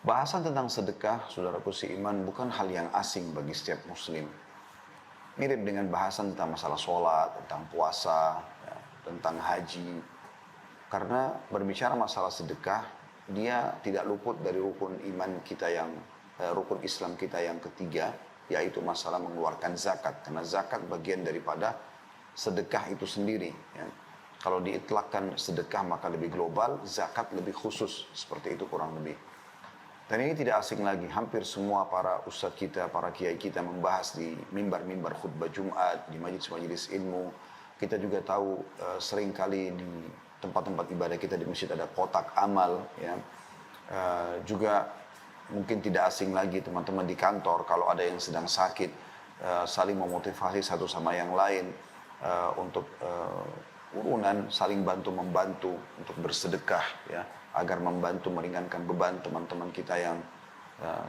Bahasan tentang sedekah, saudaraku seiman, bukan hal yang asing bagi setiap muslim. Mirip dengan bahasan tentang masalah sholat, tentang puasa, ya, tentang haji. Karena berbicara masalah sedekah, dia tidak luput dari rukun iman kita yang, rukun Islam kita yang ketiga, yaitu masalah mengeluarkan zakat. Karena zakat bagian daripada sedekah itu sendiri. Ya. Kalau diitlakkan sedekah maka lebih global, zakat lebih khusus. Seperti itu kurang lebih. Dan ini tidak asing lagi, hampir semua para ustadz kita, para kiai kita membahas di mimbar-mimbar khutbah Jumat, di majelis-majelis ilmu. Kita juga tahu seringkali di tempat-tempat ibadah kita di masjid ada kotak amal. Ya. Juga mungkin tidak asing lagi teman-teman di kantor, kalau ada yang sedang sakit, saling memotivasi satu sama yang lain untuk urunan, saling bantu-membantu untuk bersedekah, ya, agar membantu meringankan beban teman-teman kita yang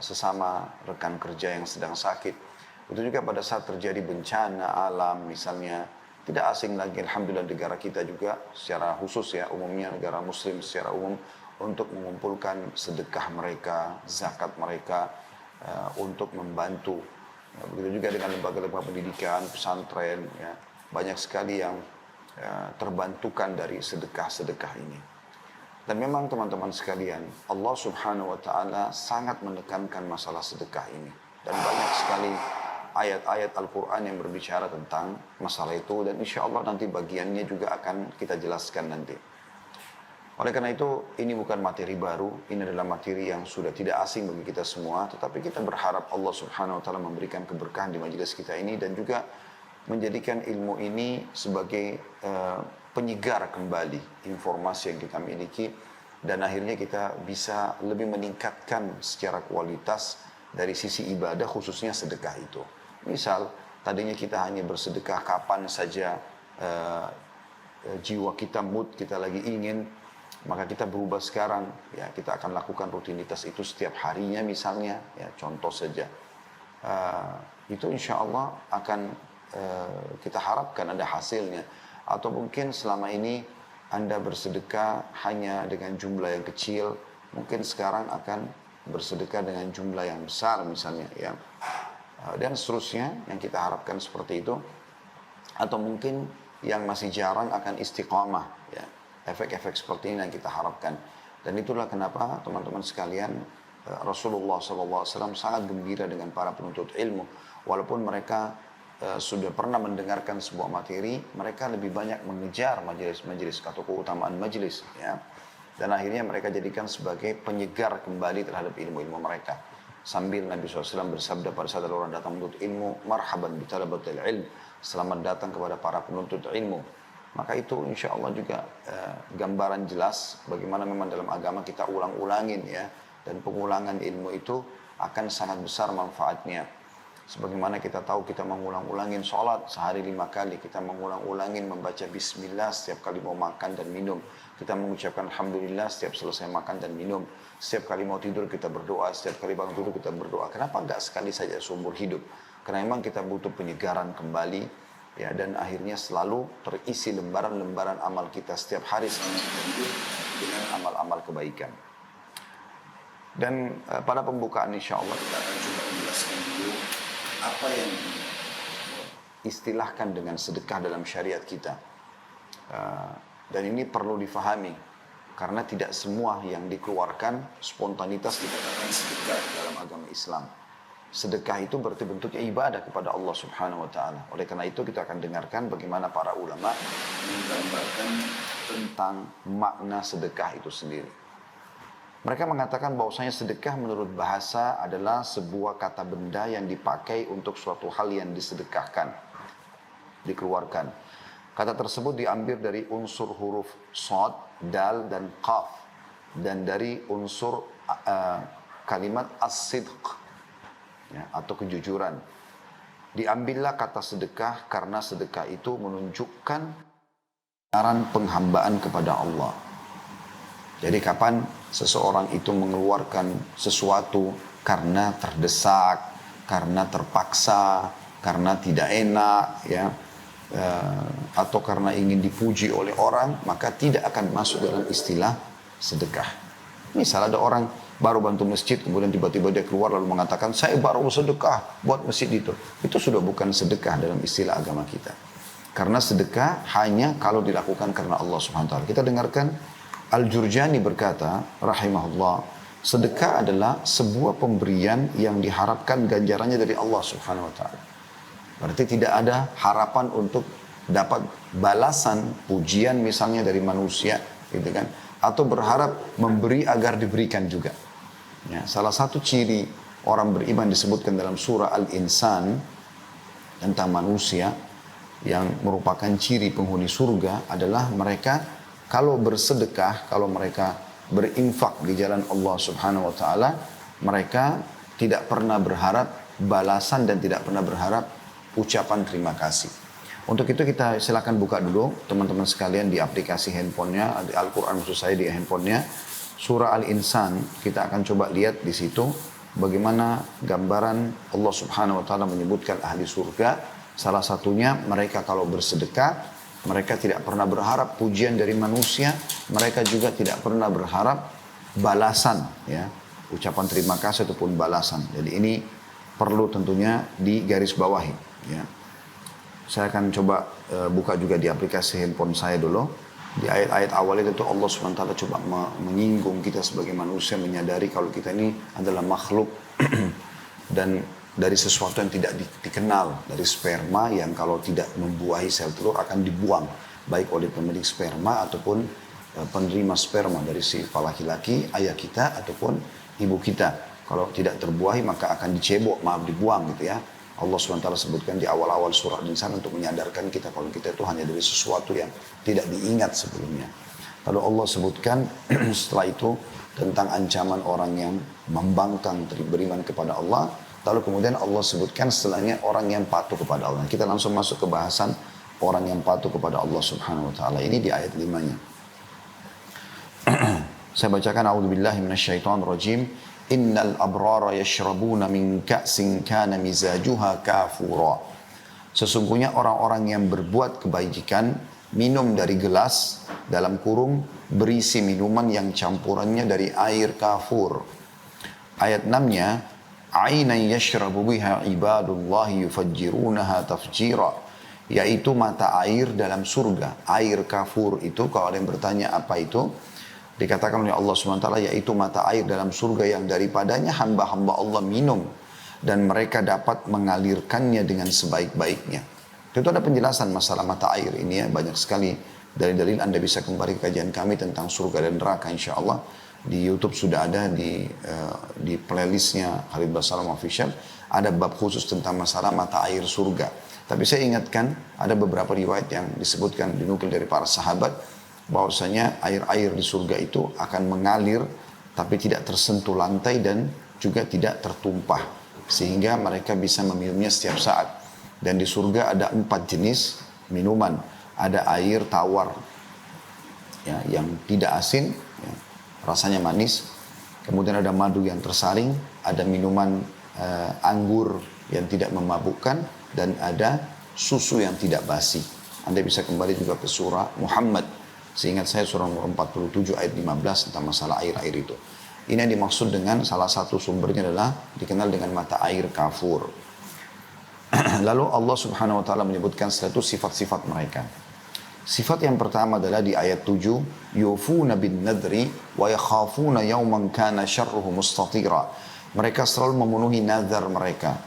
sesama rekan kerja yang sedang sakit. Itu juga pada saat terjadi bencana alam misalnya, tidak asing lagi alhamdulillah negara kita juga secara khusus, ya, umumnya negara muslim secara umum, untuk mengumpulkan sedekah mereka, zakat mereka untuk membantu. Ya, begitu juga dengan lembaga-lembaga pendidikan, pesantren, ya, banyak sekali yang terbantukan dari sedekah-sedekah ini. Dan memang teman-teman sekalian, Allah Subhanahu wa taala sangat menekankan masalah sedekah ini. Dan banyak sekali ayat-ayat Al-Qur'an yang berbicara tentang masalah itu, dan insya Allah nanti bagiannya juga akan kita jelaskan nanti. Oleh karena itu, ini bukan materi baru, ini adalah materi yang sudah tidak asing bagi kita semua, tetapi kita berharap Allah Subhanahu wa taala memberikan keberkahan di majelis kita ini dan juga menjadikan ilmu ini sebagai penyegar kembali informasi yang kita miliki, dan akhirnya kita bisa lebih meningkatkan secara kualitas dari sisi ibadah, khususnya sedekah itu. Misal tadinya kita hanya bersedekah kapan saja jiwa kita, mood kita lagi ingin, maka kita berubah sekarang, ya, kita akan lakukan rutinitas itu setiap harinya misalnya, ya, contoh saja. Itu insya Allah akan kita harapkan ada hasilnya. Atau mungkin selama ini Anda bersedekah hanya dengan jumlah yang kecil, mungkin sekarang akan bersedekah dengan jumlah yang besar misalnya, ya. Dan seterusnya yang kita harapkan seperti itu. Atau mungkin yang masih jarang akan istiqamah, ya. Efek-efek seperti ini yang kita harapkan. Dan itulah kenapa teman-teman sekalian, Rasulullah SAW sangat gembira dengan para penuntut ilmu. Walaupun mereka sudah pernah mendengarkan sebuah materi, mereka lebih banyak mengejar majelis-majelis atau keutamaan majelis, ya. Dan akhirnya mereka jadikan sebagai penyegar kembali terhadap ilmu-ilmu mereka. Sambil Nabi SAW bersabda pada saat orang datang menuntut ilmu, marhaban bitalabatil ilm, selamat datang kepada para penuntut ilmu. Maka itu insya Allah juga gambaran jelas bagaimana memang dalam agama kita ulang-ulangin, ya. Dan pengulangan ilmu itu akan sangat besar manfaatnya. Sebagaimana kita tahu kita mengulang-ulangin sholat sehari 5 kali. Kita mengulang-ulangin membaca bismillah setiap kali mau makan dan minum. Kita mengucapkan alhamdulillah setiap selesai makan dan minum. Setiap kali mau tidur kita berdoa. Setiap kali bangun tidur kita berdoa. Kenapa enggak sekali saja seumur hidup? Karena memang kita butuh penyegaran kembali, ya. Dan akhirnya selalu terisi lembaran-lembaran amal kita setiap hari dengan amal-amal kebaikan. Dan pada pembukaan insya Allah kita akan coba menjelaskan dulu apa yang istilahkan dengan sedekah dalam syariat kita. Dan ini perlu difahami, karena tidak semua yang dikeluarkan spontanitas dikatakan sedekah dalam agama Islam. Sedekah itu berarti bentuknya ibadah kepada Allah Subhanahu wa taala. Oleh karena itu kita akan dengarkan bagaimana para ulama menggambarkan tentang makna sedekah itu sendiri. Mereka mengatakan bahwasanya sedekah menurut bahasa adalah sebuah kata benda yang dipakai untuk suatu hal yang disedekahkan, dikeluarkan. Kata tersebut diambil dari unsur huruf shad, dal, dan qaf, dan dari unsur kalimat as-sidq, ya, atau kejujuran. Diambillah kata sedekah karena sedekah itu menunjukkan penghambaan kepada Allah. Jadi kapan seseorang itu mengeluarkan sesuatu karena terdesak, karena terpaksa, karena tidak enak, ya, atau karena ingin dipuji oleh orang, maka tidak akan masuk dalam istilah sedekah. Misal ada orang baru bantu masjid, kemudian tiba-tiba dia keluar lalu mengatakan, saya baru sedekah buat masjid itu. Itu sudah bukan sedekah dalam istilah agama kita. Karena sedekah hanya kalau dilakukan karena Allah Subhanahu wa taala. Kita dengarkan Al-Jurjani berkata, rahimahullah, sedekah adalah sebuah pemberian yang diharapkan ganjarannya dari Allah Subhanahu wa taala. Berarti tidak ada harapan untuk dapat balasan pujian misalnya dari manusia, gitu kan? Atau berharap memberi agar diberikan juga. Ya, salah satu ciri orang beriman disebutkan dalam surah Al-Insan tentang manusia yang merupakan ciri penghuni surga adalah mereka kalau bersedekah, kalau mereka berinfak di jalan Allah Subhanahu wa taala, mereka tidak pernah berharap balasan dan tidak pernah berharap ucapan terima kasih. Untuk itu kita silakan buka dulu teman-teman sekalian di aplikasi handphonenya, di Al-Quran maksud saya di handphonenya, surah Al-Insan. Kita akan coba lihat di situ bagaimana gambaran Allah Subhanahu wa taala menyebutkan ahli surga. Salah satunya mereka kalau bersedekah, mereka tidak pernah berharap pujian dari manusia, mereka juga tidak pernah berharap balasan, ya, ucapan terima kasih ataupun balasan. Jadi ini perlu tentunya digarisbawahi, ya. Saya akan coba buka juga di aplikasi handphone saya dulu. Di ayat-ayat awal itu Allah SWT coba menyinggung kita sebagai manusia, menyadari kalau kita ini adalah makhluk dan dari sesuatu yang tidak dikenal, dari sperma yang kalau tidak membuahi sel telur akan dibuang, baik oleh pemilik sperma ataupun penerima sperma dari si laki-laki, ayah kita ataupun ibu kita. Kalau tidak terbuahi maka akan dicebok, dibuang gitu ya. Allah SWT sebutkan di awal-awal surah Al-Insan untuk menyadarkan kita kalau kita itu hanya dari sesuatu yang tidak diingat sebelumnya. Lalu Allah sebutkan setelah itu tentang ancaman orang yang membangkang beriman kepada Allah. Lalu kemudian Allah sebutkan setelahnya orang yang patuh kepada Allah. Kita langsung masuk ke bahasan orang yang patuh kepada Allah Subhanahu wa taala. Ini di ayat 5-nya. Saya bacakan a'udzubillahi minasyaitonirrajim. Innal abrara yashrabuna min ka'sin kana mizajuha kafura. Sesungguhnya orang-orang yang berbuat kebajikan minum dari gelas dalam kurung berisi minuman yang campurannya dari air kafur. Ayat 6-nya, Ainan yashrabu biha ibadullahi yufajjirunaha tafjira, yaitu mata air dalam surga. Air kafur itu, kalau ada yang bertanya apa itu, dikatakan oleh Allah SWT, yaitu mata air dalam surga yang daripadanya hamba-hamba Allah minum dan mereka dapat mengalirkannya dengan sebaik-baiknya. Itu ada penjelasan masalah mata air ini ya, banyak sekali dalil-dalil. Anda bisa kembali ke kajian kami tentang surga dan neraka insya Allah. Di YouTube sudah ada di playlistnya Khalid Basalam Official, ada bab khusus tentang masalah mata air surga. Tapi saya ingatkan ada beberapa riwayat yang disebutkan dinukil dari para sahabat bahwasanya air-air di surga itu akan mengalir tapi tidak tersentuh lantai dan juga tidak tertumpah sehingga mereka bisa meminumnya setiap saat. Dan di surga ada 4 jenis minuman. Ada air tawar ya, yang tidak asin, ya, rasanya manis. Kemudian ada madu yang tersaring, ada minuman anggur yang tidak memabukkan, dan ada susu yang tidak basi. Anda bisa kembali juga ke surah Muhammad. Seingat saya surah nomor 47 ayat 15 tentang masalah air-air itu. Ini yang dimaksud dengan salah satu sumbernya adalah dikenal dengan mata air kafur. Lalu Allah Subhanahu wa taala menyebutkan setelah itu sifat-sifat mereka. Sifat yang pertama adalah di ayat 7, yufuna bin nadri wa yakhafuna yawman kana syarruhu mustatira. Mereka selalu memenuhi nazar mereka.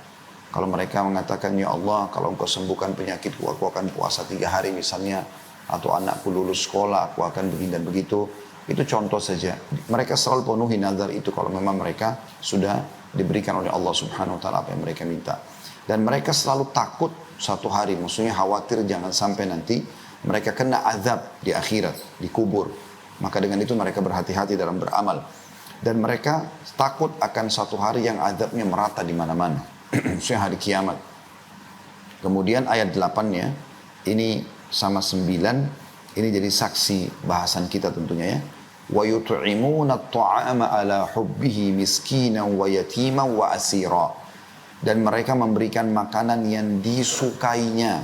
Kalau mereka mengatakan, ya Allah, kalau engkau sembuhkan penyakitku, aku akan puasa 3 hari misalnya, atau anakku lulus sekolah, aku akan begini dan begitu. Itu contoh saja. Mereka selalu penuhi nazar itu kalau memang mereka sudah diberikan oleh Allah Subhanahu wa taala apa yang mereka minta. Dan mereka selalu takut satu hari, maksudnya khawatir jangan sampai nanti mereka kena azab di akhirat, di kubur. Maka dengan itu mereka berhati-hati dalam beramal. Dan mereka takut akan satu hari yang azabnya merata di mana-mana. Maksudnya hari kiamat. Kemudian ayat 8-nya, ini sama 9, ini jadi saksi bahasan kita tentunya ya. وَيُطْعِمُونَ الطَّعَامَ عَلَى حُبِّهِ مِسْكِينًا وَيَتِيمًا وَأَسِيرًا. Dan mereka memberikan makanan yang disukainya.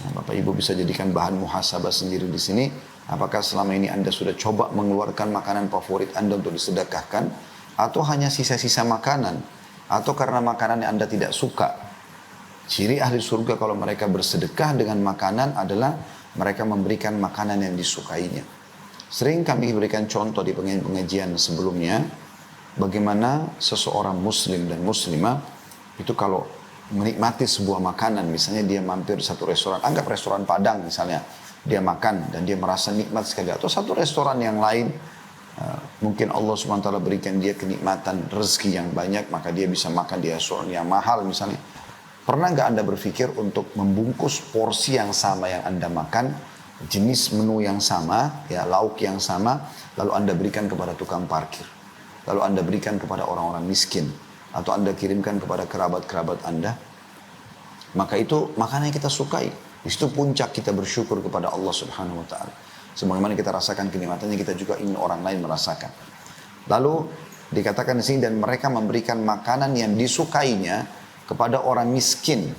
Nah, Bapak Ibu bisa jadikan bahan muhasabah sendiri di sini. Apakah selama ini Anda sudah coba mengeluarkan makanan favorit Anda untuk disedekahkan? atau hanya sisa-sisa makanan, atau karena makanan yang Anda tidak suka. Ciri ahli surga kalau mereka bersedekah dengan makanan adalah mereka memberikan makanan yang disukainya. Sering kami berikan contoh di pengajian sebelumnya, bagaimana seseorang muslim dan muslimah itu kalau menikmati sebuah makanan, misalnya dia mampir satu restoran, anggap restoran Padang misalnya, dia makan dan dia merasa nikmat sekali, atau satu restoran yang lain, mungkin Allah SWT berikan dia kenikmatan rezeki yang banyak, maka dia bisa makan di restoran yang mahal misalnya. Pernah nggak Anda berpikir untuk membungkus porsi yang sama yang Anda makan, jenis menu yang sama, ya lauk yang sama, lalu Anda berikan kepada tukang parkir, lalu Anda berikan kepada orang-orang miskin, atau Anda kirimkan kepada kerabat-kerabat Anda, maka itu makanan yang kita sukai. Di situ puncak kita bersyukur kepada Allah Subhanahu wa taala. Sebagaimana kita rasakan kenikmatannya, kita juga ingin orang lain merasakan. Lalu dikatakan di sini, dan mereka memberikan makanan yang disukainya kepada orang miskin,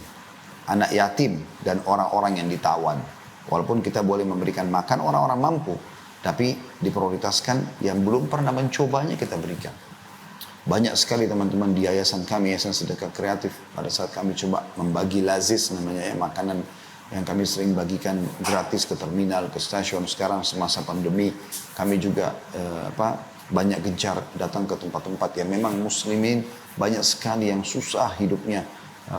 anak yatim, dan orang-orang yang ditawan. Walaupun kita boleh memberikan makan orang-orang mampu, tapi diprioritaskan yang belum pernah mencobanya kita berikan. Banyak sekali teman-teman di yayasan kami, Yayasan Sedekah Kreatif, pada saat kami coba membagi lazis namanya ya, makanan yang kami sering bagikan gratis ke terminal, ke stasiun. Sekarang semasa pandemi kami juga banyak gencar datang ke tempat-tempat yang memang muslimin banyak sekali yang susah hidupnya,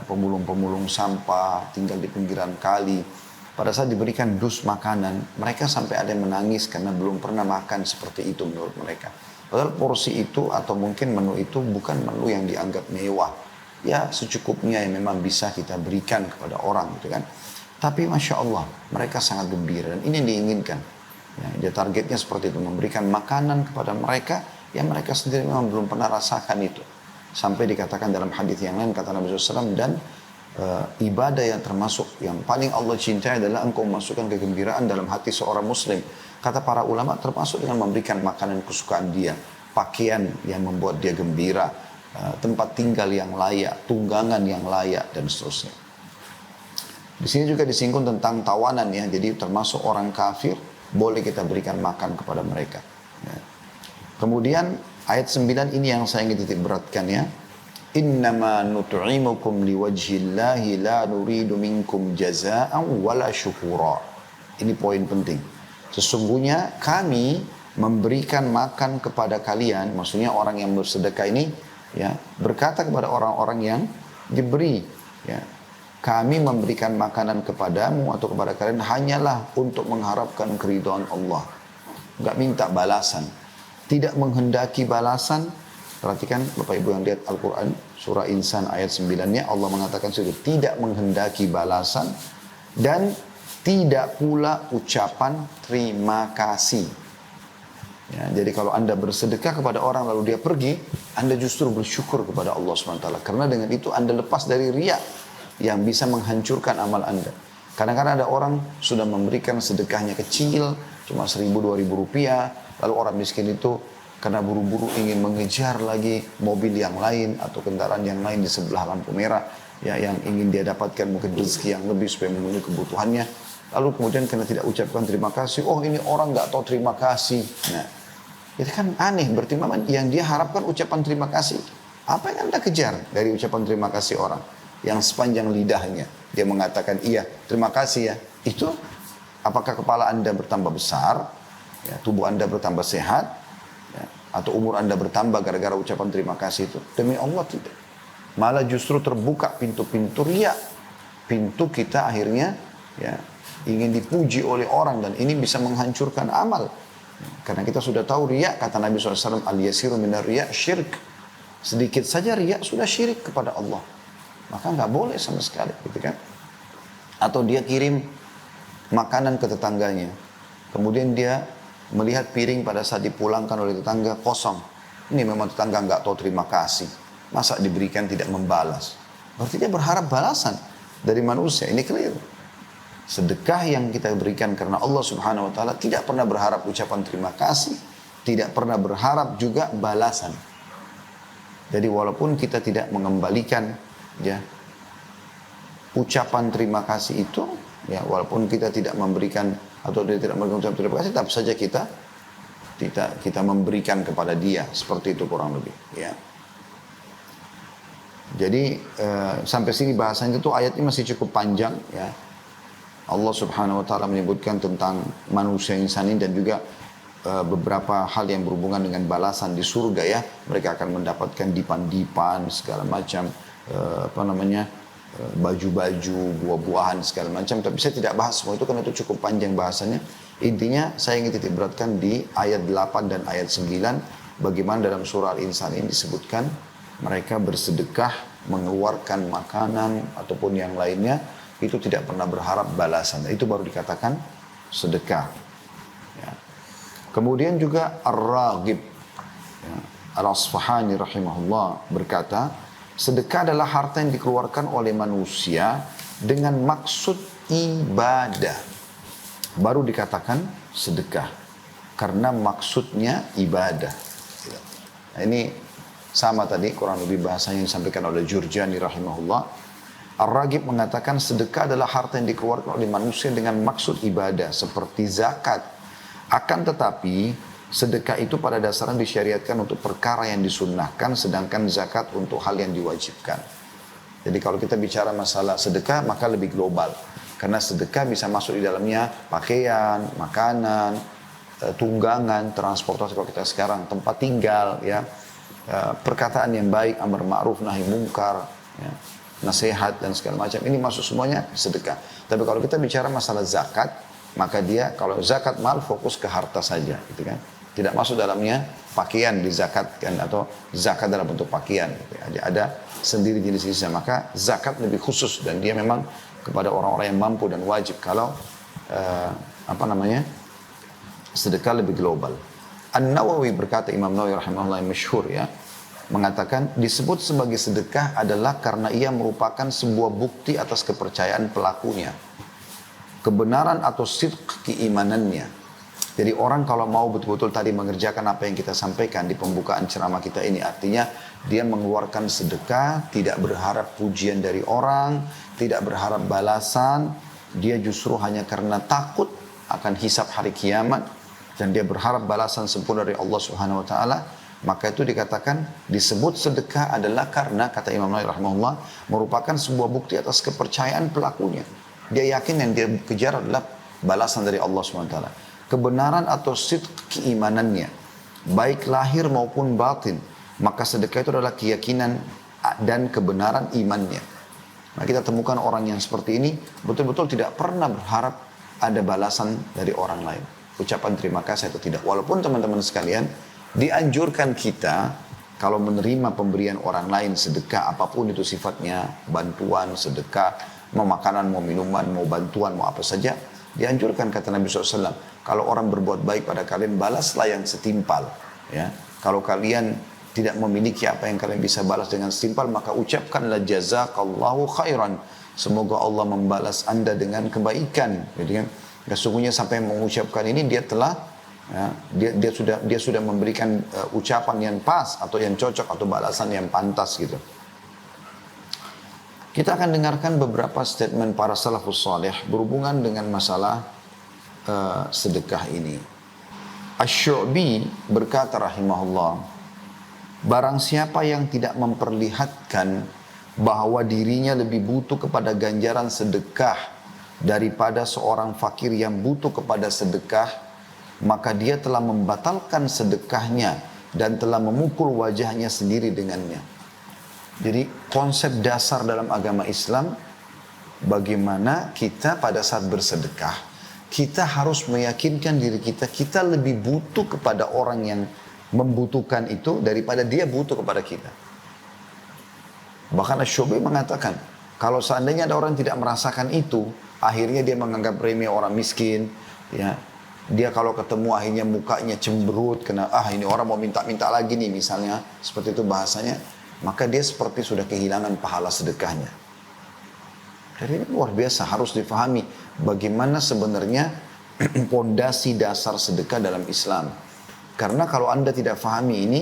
pemulung-pemulung sampah, tinggal di pinggiran kali. Pada saat diberikan dus makanan, mereka sampai ada yang menangis karena belum pernah makan seperti itu menurut mereka. Padahal porsi itu atau mungkin menu itu bukan menu yang dianggap mewah. Ya secukupnya yang memang bisa kita berikan kepada orang gitu kan. Tapi Masya Allah, mereka sangat gembira dan ini yang diinginkan. Ya, dia targetnya seperti itu, memberikan makanan kepada mereka yang mereka sendiri memang belum pernah rasakan itu. Sampai dikatakan dalam hadis yang lain, kata Nabi SAW, dan ibadah yang termasuk yang paling Allah cintai adalah engkau memasukkan kegembiraan dalam hati seorang muslim. Kata para ulama, termasuk dengan memberikan makanan kesukaan dia, pakaian yang membuat dia gembira, tempat tinggal yang layak, tunggangan yang layak, dan seterusnya. Di sini juga disinggung tentang tawanan ya, jadi termasuk orang kafir boleh kita berikan makan kepada mereka. Ya. Kemudian ayat 9 ini yang saya ingin titik beratkan ya. Innama nut'imukum liwajhillahi la nuridu minkum jazaa'an wala syukura. Ini poin penting. Sesungguhnya kami memberikan makan kepada kalian, maksudnya orang yang bersedekah ini ya, berkata kepada orang-orang yang diberi ya, kami memberikan makanan kepadamu atau kepada kalian hanyalah untuk mengharapkan keridhaan Allah. Enggak minta balasan. Tidak menghendaki balasan. Perhatikan Bapak Ibu yang lihat Al-Quran surah Insan ayat 9-nya, Allah mengatakan situ tidak menghendaki balasan dan tidak pula ucapan terima kasih. Ya, jadi kalau Anda bersedekah kepada orang lalu dia pergi, Anda justru bersyukur kepada Allah SWT. Karena dengan itu Anda lepas dari riya yang bisa menghancurkan amal Anda. Kadang-kadang ada orang sudah memberikan sedekahnya kecil, cuma 1.000-2.000 rupiah, lalu orang miskin itu karena buru-buru ingin mengejar lagi mobil yang lain atau kendaraan yang lain di sebelah lampu merah, ya, yang ingin dia dapatkan mungkin rezeki yang lebih supaya memenuhi kebutuhannya. Lalu kemudian karena tidak ucapkan terima kasih, oh ini orang nggak tahu terima kasih. Nah, itu kan aneh, berarti memang yang dia harapkan ucapan terima kasih. Apa yang Anda kejar dari ucapan terima kasih orang? Yang sepanjang lidahnya dia mengatakan iya terima kasih ya, itu apakah kepala Anda bertambah besar ya, tubuh Anda bertambah sehat ya, atau umur Anda bertambah gara-gara ucapan terima kasih itu? Demi Allah tidak, malah justru terbuka pintu-pintu riya, pintu kita akhirnya ya ingin dipuji oleh orang, dan ini bisa menghancurkan amal karena kita sudah tahu riya, kata Nabi SAW, al-yasiru minar riya syirik, sedikit saja riya sudah syirik kepada Allah. Maka nggak boleh sama sekali, gitu kan? Atau dia kirim makanan ke tetangganya, kemudian dia melihat piring pada saat dipulangkan oleh tetangga kosong. Ini memang tetangga nggak tahu terima kasih, masa diberikan tidak membalas? Berarti dia berharap balasan dari manusia. Ini keliru. Sedekah yang kita berikan karena Allah Subhanahu Wa Taala tidak pernah berharap ucapan terima kasih, tidak pernah berharap juga balasan. Jadi walaupun kita tidak mengembalikan ya ucapan terima kasih itu ya, walaupun kita tidak memberikan atau dia tidak memberikan ucapan terima kasih, tetap saja kita kita memberikan kepada dia, seperti itu kurang lebih. Ya. Jadi sampai sini bahasanya itu ayatnya masih cukup panjang. Ya. Allah Subhanahu Wa Taala menyebutkan tentang manusia insan ini dan juga beberapa hal yang berhubungan dengan balasan di surga ya. Mereka akan mendapatkan dipan-dipan segala macam baju-baju, buah-buahan segala macam. Tapi saya tidak bahas semua itu karena itu cukup panjang bahasanya. Intinya saya ingin titik beratkan di ayat 8 dan ayat 9 bagaimana dalam surah Al-Insan ini disebutkan mereka bersedekah, mengeluarkan makanan ataupun yang lainnya itu tidak pernah berharap balasan. Itu baru dikatakan sedekah. Ya. Kemudian juga Ar-Raghib ya, Al-Asfahani rahimahullah berkata, sedekah adalah harta yang dikeluarkan oleh manusia dengan maksud ibadah. Baru dikatakan sedekah. Karena maksudnya ibadah. Nah, ini sama tadi kurang lebih bahasanya yang disampaikan oleh Jurjani rahimahullah. Ar-Raghib mengatakan sedekah adalah harta yang dikeluarkan oleh manusia dengan maksud ibadah. Seperti zakat. Akan tetapi sedekah itu pada dasarnya disyariatkan untuk perkara yang disunnahkan, sedangkan zakat untuk hal yang diwajibkan. Jadi kalau kita bicara masalah sedekah, maka lebih global. Karena sedekah bisa masuk di dalamnya pakaian, makanan, tunggangan, transportasi kalau kita sekarang, tempat tinggal, ya, perkataan yang baik, amar ma'ruf, nahi mungkar, ya, nasihat dan segala macam. Ini masuk semuanya sedekah. Tapi kalau kita bicara masalah zakat, maka dia kalau zakat mal fokus ke harta saja, gitu kan. Tidak masuk dalamnya pakaian dizakatkan atau zakat dalam bentuk pakaian. Gitu. Ada sendiri jenis-jenisnya. Maka zakat lebih khusus dan dia memang kepada orang-orang yang mampu dan wajib. Kalau sedekah lebih global. An-Nawawi berkata, Imam Nawawi rahimahullah yang masyhur ya, mengatakan disebut sebagai sedekah adalah karena ia merupakan sebuah bukti atas kepercayaan pelakunya, kebenaran atau sidq keimanannya. Jadi orang kalau mau betul-betul tadi mengerjakan apa yang kita sampaikan di pembukaan ceramah kita ini, artinya dia mengeluarkan sedekah, tidak berharap pujian dari orang, tidak berharap balasan, dia justru hanya karena takut akan hisab hari kiamat, dan dia berharap balasan sempurna dari Allah Subhanahu Wa Taala, maka itu dikatakan disebut sedekah adalah karena, kata Imam Nawawi rahimahullah, merupakan sebuah bukti atas kepercayaan pelakunya. Dia yakin yang dia kejar adalah balasan dari Allah Subhanahu Wa Taala. Kebenaran atau sidq keimanannya, baik lahir maupun batin, maka sedekah itu adalah keyakinan dan kebenaran imannya. Nah, kita temukan orang yang seperti ini betul-betul tidak pernah berharap ada balasan dari orang lain, ucapan terima kasih atau tidak. Walaupun teman-teman sekalian, dianjurkan kita kalau menerima pemberian orang lain sedekah apapun itu sifatnya, bantuan, sedekah, mau makanan, mau minuman, mau bantuan, mau apa saja, dianjurkan kata Nabi SAW, kalau orang berbuat baik pada kalian, balaslah yang setimpal. Ya. Kalau kalian tidak memiliki apa yang kalian bisa balas dengan setimpal, maka ucapkanlah jazakallahu khairan. Semoga Allah membalas anda dengan kebaikan. Gitu kan? Sesungguhnya sampai mengucapkan ini dia telah dia sudah memberikan ucapan yang pas atau yang cocok atau balasan yang pantas gitu. Kita akan dengarkan beberapa statement para salafus salih berhubungan dengan masalah sedekah ini. Asy-Syu'bi berkata rahimahullah, barang siapa yang tidak memperlihatkan bahwa dirinya lebih butuh kepada ganjaran sedekah daripada seorang fakir yang butuh kepada sedekah, maka dia telah membatalkan sedekahnya dan telah memukul wajahnya sendiri dengannya. Jadi konsep dasar dalam agama Islam, bagaimana kita pada saat bersedekah, kita harus meyakinkan diri kita, kita lebih butuh kepada orang yang membutuhkan itu daripada dia butuh kepada kita. Bahkan Asy-Syu'bi mengatakan, kalau seandainya ada orang tidak merasakan itu, akhirnya dia menganggap remeh orang miskin, ya. Dia kalau ketemu akhirnya mukanya cemberut, kena ini orang mau minta-minta lagi nih misalnya, seperti itu bahasanya, maka dia seperti sudah kehilangan pahala sedekahnya. Jadi ini luar biasa, harus difahami bagaimana sebenarnya pondasi dasar sedekah dalam Islam. Karena kalau Anda tidak fahami ini,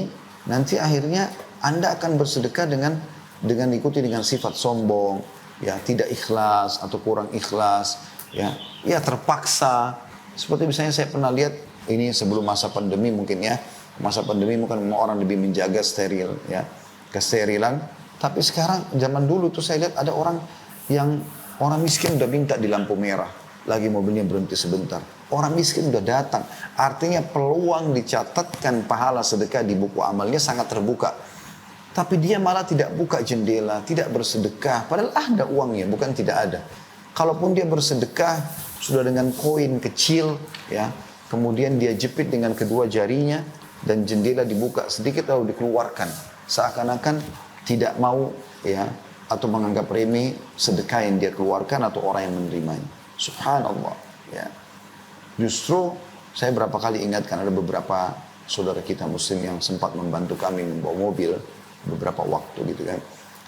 nanti akhirnya Anda akan bersedekah dengan ikuti dengan sifat sombong, ya tidak ikhlas atau kurang ikhlas, ya terpaksa. Seperti misalnya saya pernah lihat ini sebelum masa pandemi mungkin ya. Masa pandemi mungkin orang lebih menjaga steril ya, kesterilan. Tapi sekarang zaman dulu tuh saya lihat ada orang yang orang miskin udah minta di lampu merah, lagi mobilnya berhenti sebentar. Orang miskin udah datang. Artinya peluang dicatatkan pahala sedekah di buku amalnya sangat terbuka. Tapi dia malah tidak buka jendela, tidak bersedekah. Padahal ada uangnya, bukan tidak ada. Kalaupun dia bersedekah, sudah dengan koin kecil, ya, kemudian dia jepit dengan kedua jarinya, dan jendela dibuka sedikit lalu dikeluarkan. Seakan-akan tidak mau, ya, atau menganggap remeh sedekah yang dia keluarkan atau orang yang menerimanya. Subhanallah, ya. Justru saya berapa kali ingatkan, ada beberapa saudara kita muslim yang sempat membantu kami membawa mobil beberapa waktu gitu kan.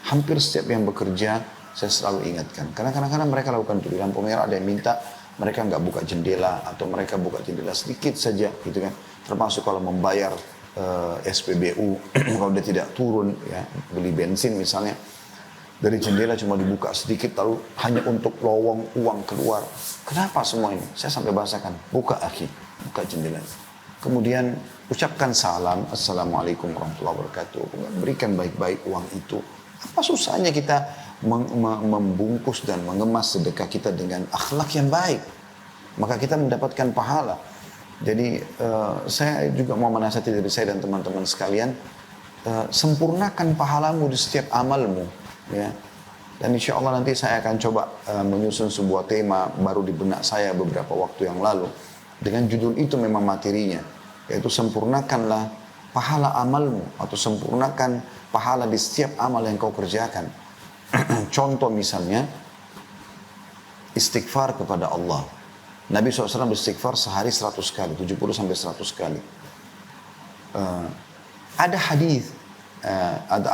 Hampir setiap yang bekerja saya selalu ingatkan. Karena kadang-kadang mereka lakukan itu di lampu merah, ada yang minta mereka nggak buka jendela atau mereka buka jendela sedikit saja gitu kan. Termasuk kalau membayar SPBU kalau dia tidak turun ya, beli bensin misalnya, dari jendela cuma dibuka sedikit lalu hanya untuk lowong uang keluar. Kenapa semua ini? Saya sampai bahasakan, buka akhi, buka jendela. Kemudian ucapkan salam, assalamualaikum warahmatullahi wabarakatuh. Berikan baik-baik uang itu. Apa susahnya kita membungkus dan mengemas sedekah kita dengan akhlak yang baik? Maka kita mendapatkan pahala. Jadi saya juga mau menasihati diri saya dan teman-teman sekalian, sempurnakan pahalamu di setiap amalmu, ya. Dan insya Allah nanti saya akan coba menyusun sebuah tema baru di benak saya beberapa waktu yang lalu. Dengan judul itu memang materinya, yaitu sempurnakanlah pahala amalmu atau sempurnakan pahala di setiap amal yang kau kerjakan. Contoh misalnya, istighfar kepada Allah. Nabi SAW beristighfar sehari 100 kali, 70 sampai 100 kali. Ada hadis, ada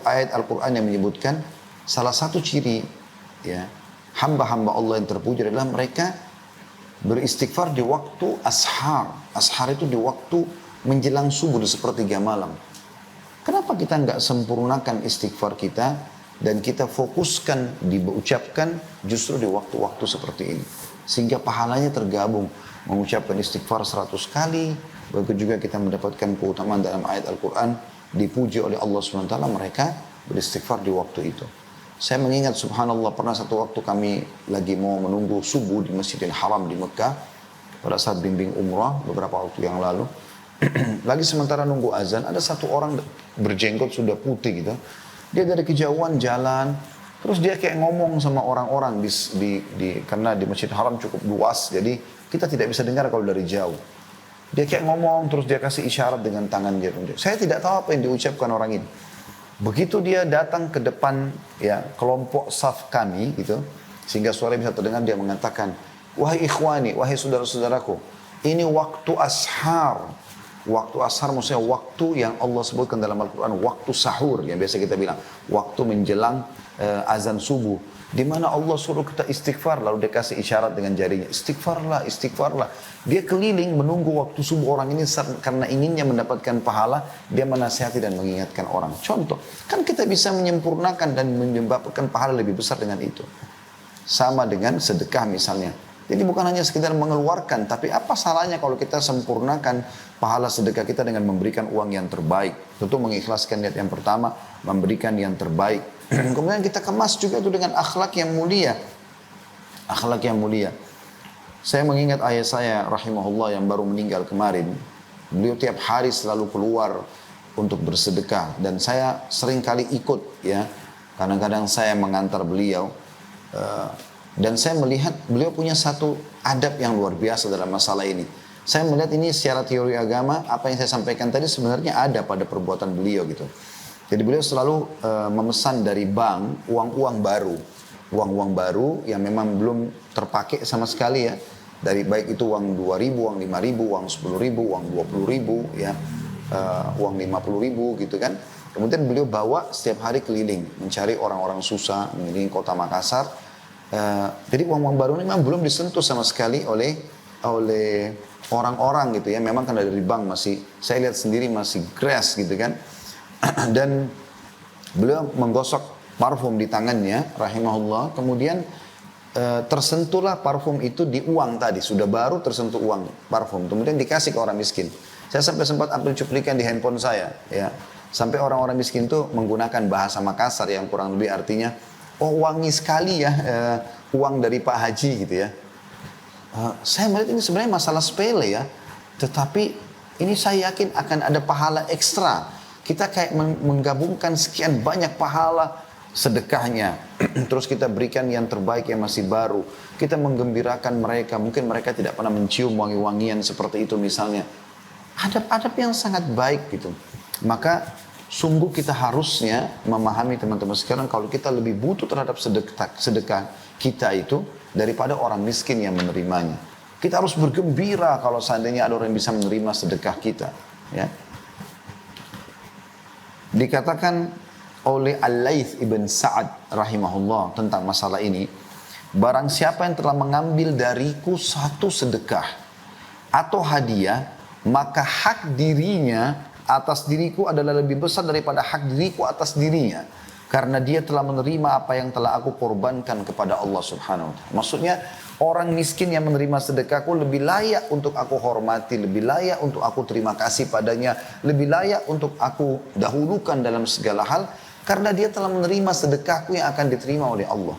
ayat Al-Quran yang menyebutkan salah satu ciri ya hamba-hamba Allah yang terpuji adalah mereka beristighfar di waktu ashar. Ashar itu di waktu menjelang subuh di sepertiga malam. Kenapa kita nggak sempurnakan istighfar kita dan kita fokuskan diucapkan justru di waktu-waktu seperti ini? Sehingga pahalanya tergabung. Mengucapkan istighfar 100 kali. Begitu juga kita mendapatkan keutamaan dalam ayat Al-Quran. Dipuji oleh Allah SWT, mereka beristighfar di waktu itu. Saya mengingat subhanallah pernah satu waktu kami lagi mau menunggu subuh di Masjidil Haram di Mekah. Pada saat bimbing umrah beberapa waktu yang lalu. Lagi sementara nunggu azan, ada satu orang berjenggot sudah putih gitu. Dia dari kejauhan jalan. Terus dia kayak ngomong sama orang-orang karena di Masjid Haram cukup luas, jadi kita tidak bisa dengar kalau dari jauh. Dia kayak ngomong, terus dia kasih isyarat dengan tangan dia. Saya tidak tahu apa yang diucapkan orang ini. Begitu dia datang ke depan ya kelompok saf kami gitu, sehingga suara bisa terdengar, dia mengatakan, wahai ikhwani, wahai saudara-saudaraku, ini waktu ashar. Waktu ashar maksudnya waktu yang Allah sebutkan dalam Al-Quran, waktu sahur yang biasa kita bilang, waktu menjelang azan subuh, di mana Allah suruh kita istighfar, lalu dia kasih isyarat dengan jarinya, istighfarlah, istighfarlah. Dia keliling menunggu waktu subuh orang ini karena inginnya mendapatkan pahala, dia menasihati dan mengingatkan orang. Contoh, kan kita bisa menyempurnakan dan menyebabkan pahala lebih besar dengan itu. Sama dengan sedekah misalnya. Jadi bukan hanya sekedar mengeluarkan, tapi apa salahnya kalau kita sempurnakan pahala sedekah kita dengan memberikan uang yang terbaik. Tentu mengikhlaskan niat yang pertama, memberikan yang terbaik. Kemudian kita kemas juga itu dengan akhlak yang mulia. Akhlak yang mulia. Saya mengingat ayah saya rahimahullah yang baru meninggal kemarin. Beliau tiap hari selalu keluar untuk bersedekah. Dan saya sering kali ikut ya. Kadang-kadang saya mengantar beliau. Dan saya melihat beliau punya satu adab yang luar biasa dalam masalah ini. Saya melihat ini secara teori agama, apa yang saya sampaikan tadi sebenarnya ada pada perbuatan beliau gitu. Jadi beliau selalu memesan dari bank uang-uang baru. Uang-uang baru yang memang belum terpakai sama sekali ya. Dari baik itu uang 2.000, uang 5.000, uang 10.000, uang 20.000 ya. Uang 50.000 gitu kan. Kemudian beliau bawa setiap hari keliling. Mencari orang-orang susah, mengelilingi kota Makassar. Jadi uang-uang baru ini memang belum disentuh sama sekali oleh orang-orang gitu ya. Memang kan dari bank masih, saya lihat sendiri masih grass gitu kan. Dan beliau menggosok parfum di tangannya rahimahullah. Kemudian tersentuhlah parfum itu di uang tadi, sudah baru tersentuh uang parfum, kemudian dikasih ke orang miskin. Saya sampai sempat ambil cuplikan di handphone saya, ya. Sampai orang-orang miskin itu menggunakan bahasa Makassar yang kurang lebih artinya, oh wangi sekali ya uang dari Pak Haji gitu ya. Saya melihat ini sebenarnya masalah sepele ya, tetapi ini saya yakin akan ada pahala ekstra. Kita kayak menggabungkan sekian banyak pahala sedekahnya, terus kita berikan yang terbaik yang masih baru. Kita menggembirakan mereka, mungkin mereka tidak pernah mencium wangi-wangian seperti itu misalnya. Adab-adab yang sangat baik gitu. Maka sungguh kita harusnya memahami teman-teman sekarang kalau kita lebih butuh terhadap sedekah kita itu daripada orang miskin yang menerimanya. Kita harus bergembira kalau seandainya ada orang yang bisa menerima sedekah kita. Ya. Dikatakan oleh Al-Laits ibn Sa'ad rahimahullah tentang masalah ini, barang siapa yang telah mengambil dariku satu sedekah atau hadiah, maka hak dirinya atas diriku adalah lebih besar daripada hak diriku atas dirinya. Karena dia telah menerima apa yang telah aku korbankan kepada Allah subhanahu wa ta'ala. Maksudnya orang miskin yang menerima sedekahku lebih layak untuk aku hormati, lebih layak untuk aku terima kasih padanya, lebih layak untuk aku dahulukan dalam segala hal. Karena dia telah menerima sedekahku yang akan diterima oleh Allah.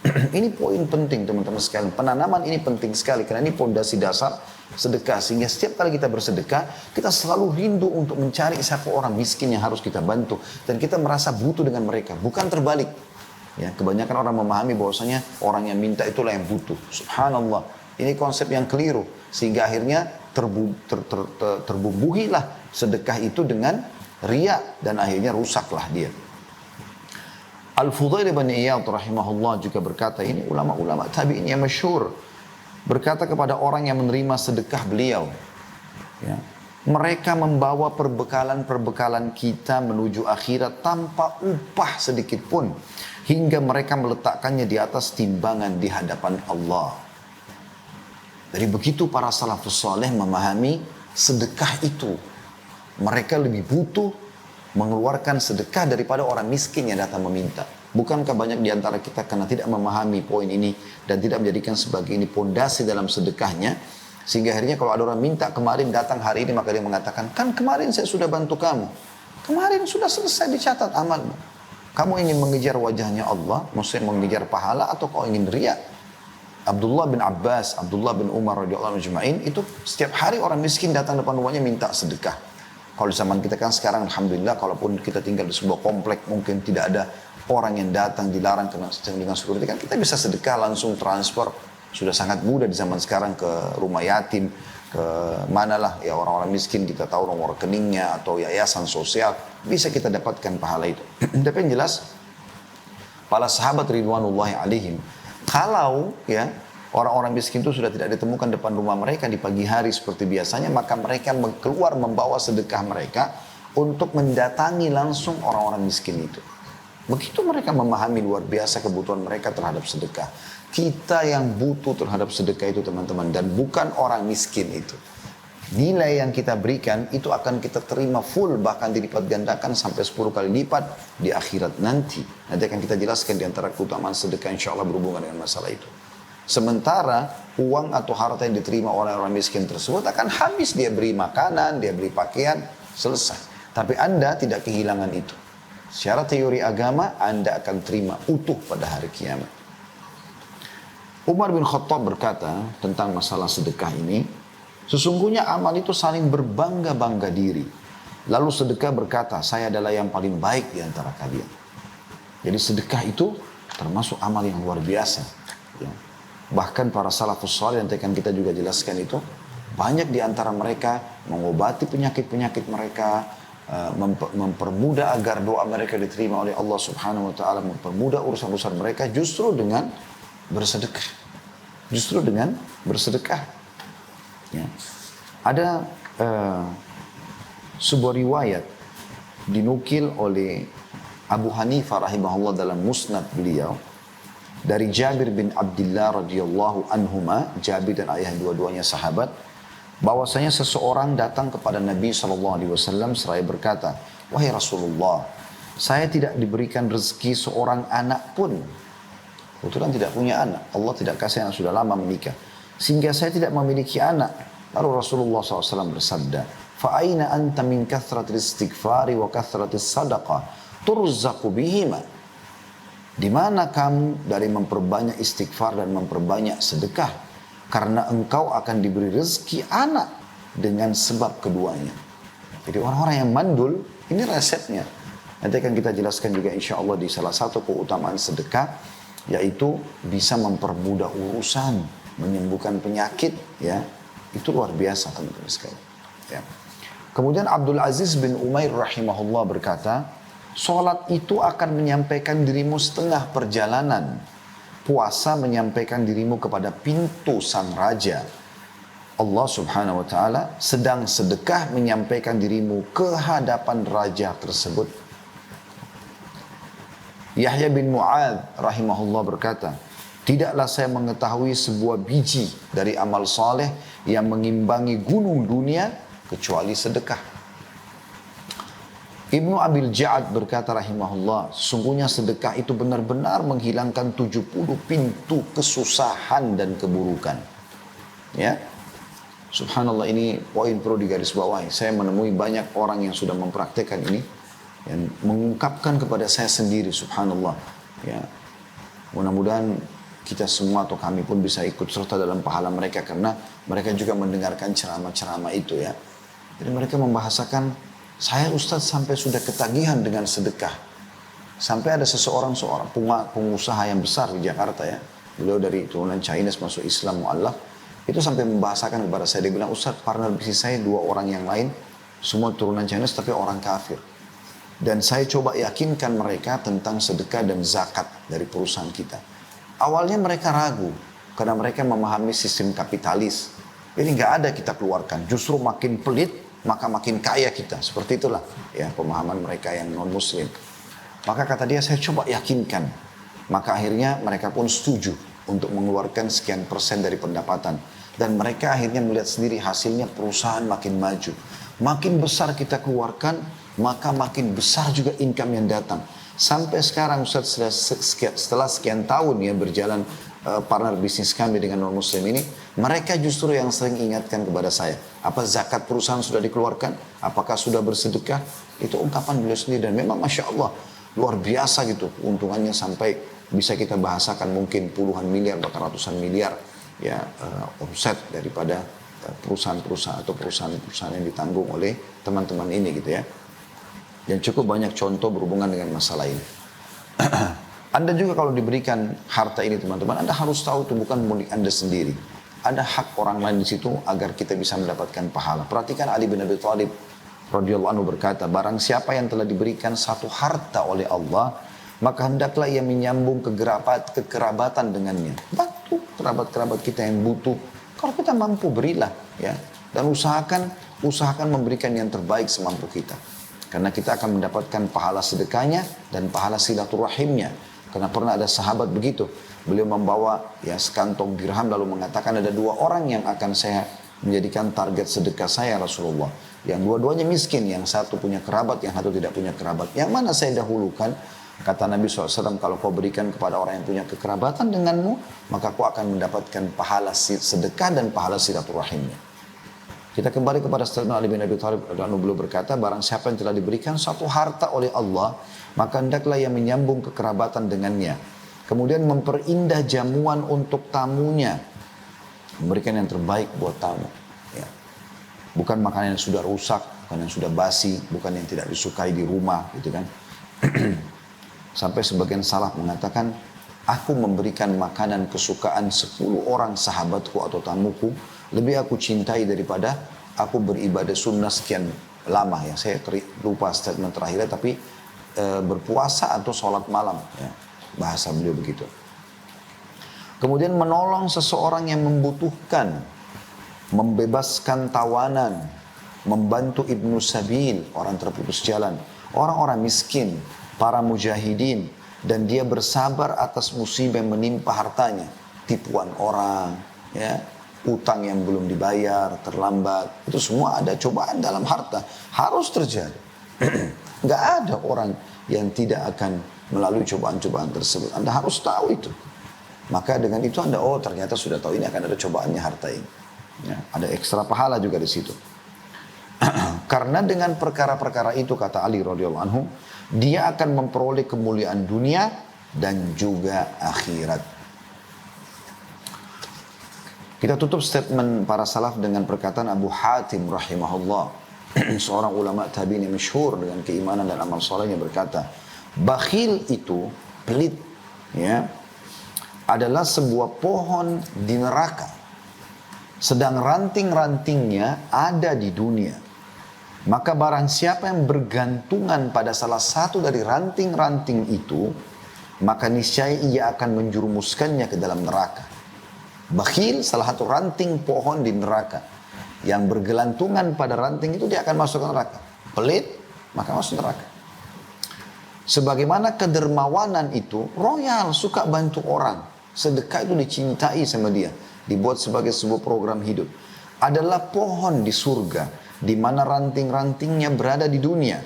Ini poin penting teman-teman sekalian. Penanaman ini penting sekali karena ini pondasi dasar sedekah. Sehingga setiap kali kita bersedekah, kita selalu rindu untuk mencari siapa orang miskin yang harus kita bantu. Dan kita merasa butuh dengan mereka, bukan terbalik. Ya, kebanyakan orang memahami bahwasanya orang yang minta itulah yang butuh. Subhanallah. Ini konsep yang keliru. Sehingga akhirnya terbumbuhilah sedekah itu dengan riya dan akhirnya rusaklah dia. Al-Fudail bin Iyad rahimahullah juga berkata, ini ulama-ulama tabi'in yang masyhur, berkata kepada orang yang menerima sedekah beliau, ya, mereka membawa perbekalan-perbekalan kita menuju akhirat tanpa upah sedikit pun, hingga mereka meletakkannya di atas timbangan di hadapan Allah. Dari begitu para salafus saleh memahami sedekah itu. Mereka lebih butuh mengeluarkan sedekah daripada orang miskin yang datang meminta. Bukankah banyak di antara kita karena tidak memahami poin ini dan tidak menjadikan sebagai ini pondasi dalam sedekahnya, sehingga akhirnya kalau ada orang minta kemarin datang hari ini maka dia mengatakan, kan kemarin saya sudah bantu kamu, kemarin sudah selesai dicatat amalmu. Kamu ingin mengejar wajahnya Allah, maksudnya mengejar pahala, atau kau ingin riya? Abdullah bin Abbas, Abdullah bin Umar radhiyallahu anhum itu setiap hari orang miskin datang depan rumahnya minta sedekah. Kalau di zaman kita kan sekarang alhamdulillah, kalaupun kita tinggal di sebuah komplek mungkin tidak ada orang yang datang dilarang dengan security, kan kita bisa sedekah langsung transfer. Sudah sangat mudah di zaman sekarang ke rumah yatim, ke manalah ya orang-orang miskin, kita tahu nomor rekeningnya atau yayasan sosial, bisa kita dapatkan pahala itu. Tapi yang jelas para sahabat ridwanullahi alaihim, kalau ya orang-orang miskin itu sudah tidak ditemukan depan rumah mereka di pagi hari seperti biasanya, maka mereka keluar membawa sedekah mereka untuk mendatangi langsung orang-orang miskin itu. Begitu mereka memahami luar biasa kebutuhan mereka terhadap sedekah. Kita yang butuh terhadap sedekah itu teman-teman, dan bukan orang miskin itu. Nilai yang kita berikan itu akan kita terima full, bahkan dilipat gandakan sampai 10 kali lipat di akhirat nanti. Nanti akan kita jelaskan di antara keutamaan sedekah insya Allah berhubungan dengan masalah itu. Sementara uang atau harta yang diterima oleh orang miskin tersebut akan habis, dia beli makanan, dia beli pakaian, selesai. Tapi Anda tidak kehilangan itu. Secara teori agama Anda akan terima utuh pada hari kiamat. Umar bin Khattab berkata tentang masalah sedekah ini, sesungguhnya amal itu saling berbangga-bangga diri. Lalu sedekah berkata, saya adalah yang paling baik di antara kalian. Jadi sedekah itu termasuk amal yang luar biasa. Ya. Bahkan para salafus saleh yang akan kita juga jelaskan itu, banyak di antara mereka mengobati penyakit-penyakit mereka, mempermudah agar doa mereka diterima oleh Allah subhanahu wa ta'ala, mempermudah urusan-urusan mereka justru dengan bersedekah. Justru dengan bersedekah. Ya. Ada sebuah riwayat dinukil oleh Abu Hanifah rahimahullah dalam musnad beliau, dari Jabir bin Abdullah radhiyallahu anhuma, Jabir dan ayah dua-duanya sahabat, bahwasanya seseorang datang kepada Nabi SAW seraya berkata, wahai Rasulullah, saya tidak diberikan rezeki seorang anak pun. Kebetulan tidak punya anak. Allah tidak kasih anak, sudah lama menikah. Sehingga saya tidak memiliki anak. Lalu Rasulullah SAW bersabda, "Fa'aina anta min kathratil istighfari wa kathratil sadaqah, turzaqu bihima." Di mana kamu dari memperbanyak istighfar dan memperbanyak sedekah? Karena engkau akan diberi rezeki anak dengan sebab keduanya. Jadi orang-orang yang mandul, ini resepnya. Nanti akan kita jelaskan juga insya Allah di salah satu keutamaan sedekah, yaitu bisa mempermudah urusan, menyembuhkan penyakit, ya. Itu luar biasa teman-teman sekalian. Ya. Kemudian Abdul Aziz bin Umair rahimahullah berkata, sholat itu akan menyampaikan dirimu setengah perjalanan. Puasa menyampaikan dirimu kepada pintu sang raja. Allah subhanahu wa ta'ala, sedang sedekah menyampaikan dirimu ke hadapan raja tersebut. Yahya bin Mu'adz rahimahullah berkata, tidaklah saya mengetahui sebuah biji dari amal saleh yang mengimbangi gunung dunia kecuali sedekah. Ibnu Abil Ja'ad berkata rahimahullah, sungguhnya sedekah itu benar-benar menghilangkan 70 pintu kesusahan dan keburukan. Ya, subhanallah, ini poin perlu digarisbawahi. Saya menemui banyak orang yang sudah mempraktekkan ini, yang mengungkapkan kepada saya sendiri, subhanallah. Ya, mudah-mudahan kita semua atau kami pun bisa ikut serta dalam pahala mereka, karena mereka juga mendengarkan ceramah-ceramah itu, ya. Jadi mereka membahasakan, saya Ustadz sampai sudah ketagihan dengan sedekah. Sampai ada seorang pengusaha yang besar di Jakarta, ya. Beliau dari turunan Chinese masuk Islam mu'alaf. Itu sampai membahasakan kepada saya. Dia bilang, Ustadz, partner bisnis saya 2 orang yang lain, semua turunan Chinese tapi orang kafir. Dan saya coba yakinkan mereka tentang sedekah dan zakat dari perusahaan kita. Awalnya mereka ragu, karena mereka memahami sistem kapitalis. Jadi nggak ada kita keluarkan, justru makin pelit, maka makin kaya kita. Seperti itulah ya pemahaman mereka yang non-muslim. Maka kata dia, saya coba yakinkan. Maka akhirnya mereka pun setuju untuk mengeluarkan sekian persen dari pendapatan. Dan mereka akhirnya melihat sendiri hasilnya, perusahaan makin maju. Makin besar kita keluarkan, maka makin besar juga income yang datang. Sampai sekarang Ustaz, setelah sekian tahun ya berjalan partner bisnis kami dengan non-muslim ini, mereka justru yang sering ingatkan kepada saya, apa zakat perusahaan sudah dikeluarkan? Apakah sudah bersedekah? Itu ungkapan beliau sendiri, dan memang Masya Allah luar biasa gitu keuntungannya, sampai bisa kita bahasakan mungkin puluhan miliar, bahkan ratusan miliar ya omset daripada perusahaan-perusahaan atau perusahaan-perusahaan yang ditanggung oleh teman-teman ini gitu ya. Dan cukup banyak contoh berhubungan dengan masalah ini. Anda juga kalau diberikan harta ini teman-teman, Anda harus tahu itu bukan milik Anda sendiri. Ada hak orang lain di situ agar kita bisa mendapatkan pahala. Perhatikan Ali bin Abi Thalib radhiyallahu anhu berkata, barang siapa yang telah diberikan satu harta oleh Allah, maka hendaklah ia menyambung kekerabatan dengannya. Bantu kerabat-kerabat kita yang butuh. Kalau kita mampu, berilah ya. Dan usahakan memberikan yang terbaik semampu kita. Karena kita akan mendapatkan pahala sedekahnya dan pahala silaturahimnya. Karena pernah ada sahabat begitu. Beliau membawa ya sekantong dirham lalu mengatakan, ada 2 orang yang akan saya menjadikan target sedekah saya Rasulullah. Yang dua-duanya miskin, yang satu punya kerabat, yang satu tidak punya kerabat. Yang mana saya dahulukan? Kata Nabi SAW, kalau kau berikan kepada orang yang punya kekerabatan denganmu, maka kau akan mendapatkan pahala sedekah dan pahala silaturahimnya. Kita kembali kepada statement Ali bin Abi Thalib, beliau berkata, barang siapa yang telah diberikan satu harta oleh Allah, maka hendaklah ia menyambung kekerabatan dengannya. Kemudian memperindah jamuan untuk tamunya. Memberikan yang terbaik buat tamu. Ya. Bukan makanan yang sudah rusak, bukan yang sudah basi, bukan yang tidak disukai di rumah, gitu kan. Sampai sebagian salaf mengatakan, aku memberikan makanan kesukaan 10 orang sahabatku atau tamuku, lebih aku cintai daripada aku beribadah sunnah sekian lama ya. Saya lupa statement terakhirnya, tapi berpuasa atau sholat malam ya. Bahasa beliau begitu. Kemudian menolong seseorang yang membutuhkan, membebaskan tawanan, membantu ibnu sabil, orang terputus jalan, orang-orang miskin, para mujahidin, dan dia bersabar atas musibah yang menimpa hartanya, tipuan orang, ya, utang yang belum dibayar, terlambat, itu semua ada cobaan dalam harta, harus terjadi. Nggak ada orang yang tidak akan melalui cobaan-cobaan tersebut. Anda harus tahu itu. Maka dengan itu Anda, oh ternyata sudah tahu ini akan ada cobaannya harta ini. Ya, ada ekstra pahala juga di situ. Karena dengan perkara-perkara itu, kata Ali radhiyallahu anhu, dia akan memperoleh kemuliaan dunia dan juga akhirat. Kita tutup statement para salaf dengan perkataan Abu Hatim rahimahullah, seorang ulama tabi'in yang masyhur dengan keimanan dan amal solehnya, berkata, bakhil itu, pelit, ya, adalah sebuah pohon di neraka, sedang ranting-rantingnya ada di dunia. Maka barang siapa yang bergantungan pada salah satu dari ranting-ranting itu, maka niscaya ia akan menjerumuskannya ke dalam neraka. Bakhil salah satu ranting pohon di neraka. Yang bergelantungan pada ranting itu dia akan masuk ke neraka. Pelit, maka masuk neraka. Sebagaimana kedermawanan itu, royal, suka bantu orang. Sedekah itu dicintai sama dia. Dibuat sebagai sebuah program hidup. Adalah pohon di surga, di mana ranting-rantingnya berada di dunia.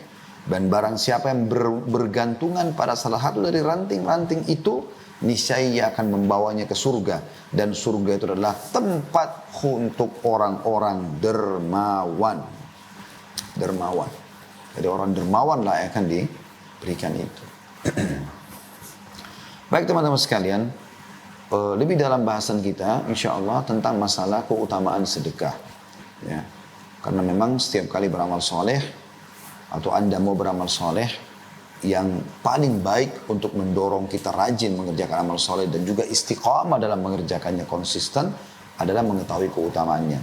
Dan barang siapa yang bergantungan pada salah satu dari ranting-ranting itu, niscaya ia akan membawanya ke surga. Dan surga itu adalah tempat untuk orang-orang dermawan. Dermawan. Jadi orang dermawan lah yang akan diberikan itu. Baik teman-teman sekalian, lebih dalam bahasan kita insya Allah tentang masalah keutamaan sedekah, ya. Karena memang setiap kali beramal soleh atau Anda mau beramal soleh, yang paling baik untuk mendorong kita rajin mengerjakan amal soleh dan juga istiqamah dalam mengerjakannya konsisten adalah mengetahui keutamaannya.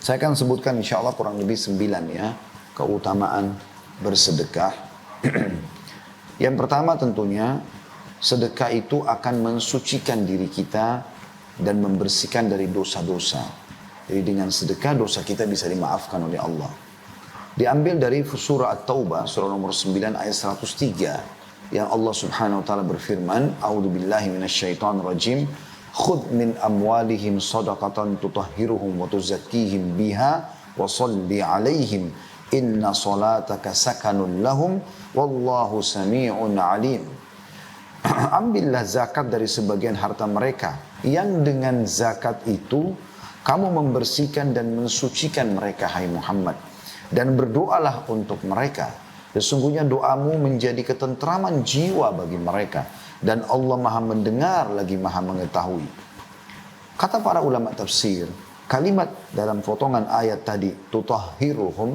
Saya akan sebutkan insya Allah kurang lebih 9 ya keutamaan bersedekah. Yang pertama tentunya, sedekah itu akan mensucikan diri kita dan membersihkan dari dosa-dosa. Jadi dengan sedekah dosa kita bisa dimaafkan oleh Allah. Diambil dari surah At-Taubah, surah nomor 9 ayat 103. Yang Allah subhanahu wa ta'ala berfirman, A'udhu billahi minasyaitan rajim, Khud min amwalihim sadaqatan tutahhiruhum wa tuzakkihim biha wa salli alaihim inna salataka sakanun lahum wallahu sami'un alim. Ambillah zakat dari sebagian harta mereka, yang dengan zakat itu kamu membersihkan dan mensucikan mereka, hai Muhammad. Dan berdoalah untuk mereka. Sesungguhnya doamu menjadi ketentraman jiwa bagi mereka. Dan Allah maha mendengar lagi maha mengetahui. Kata para ulama tafsir, kalimat dalam potongan ayat tadi, tutahhiruhum,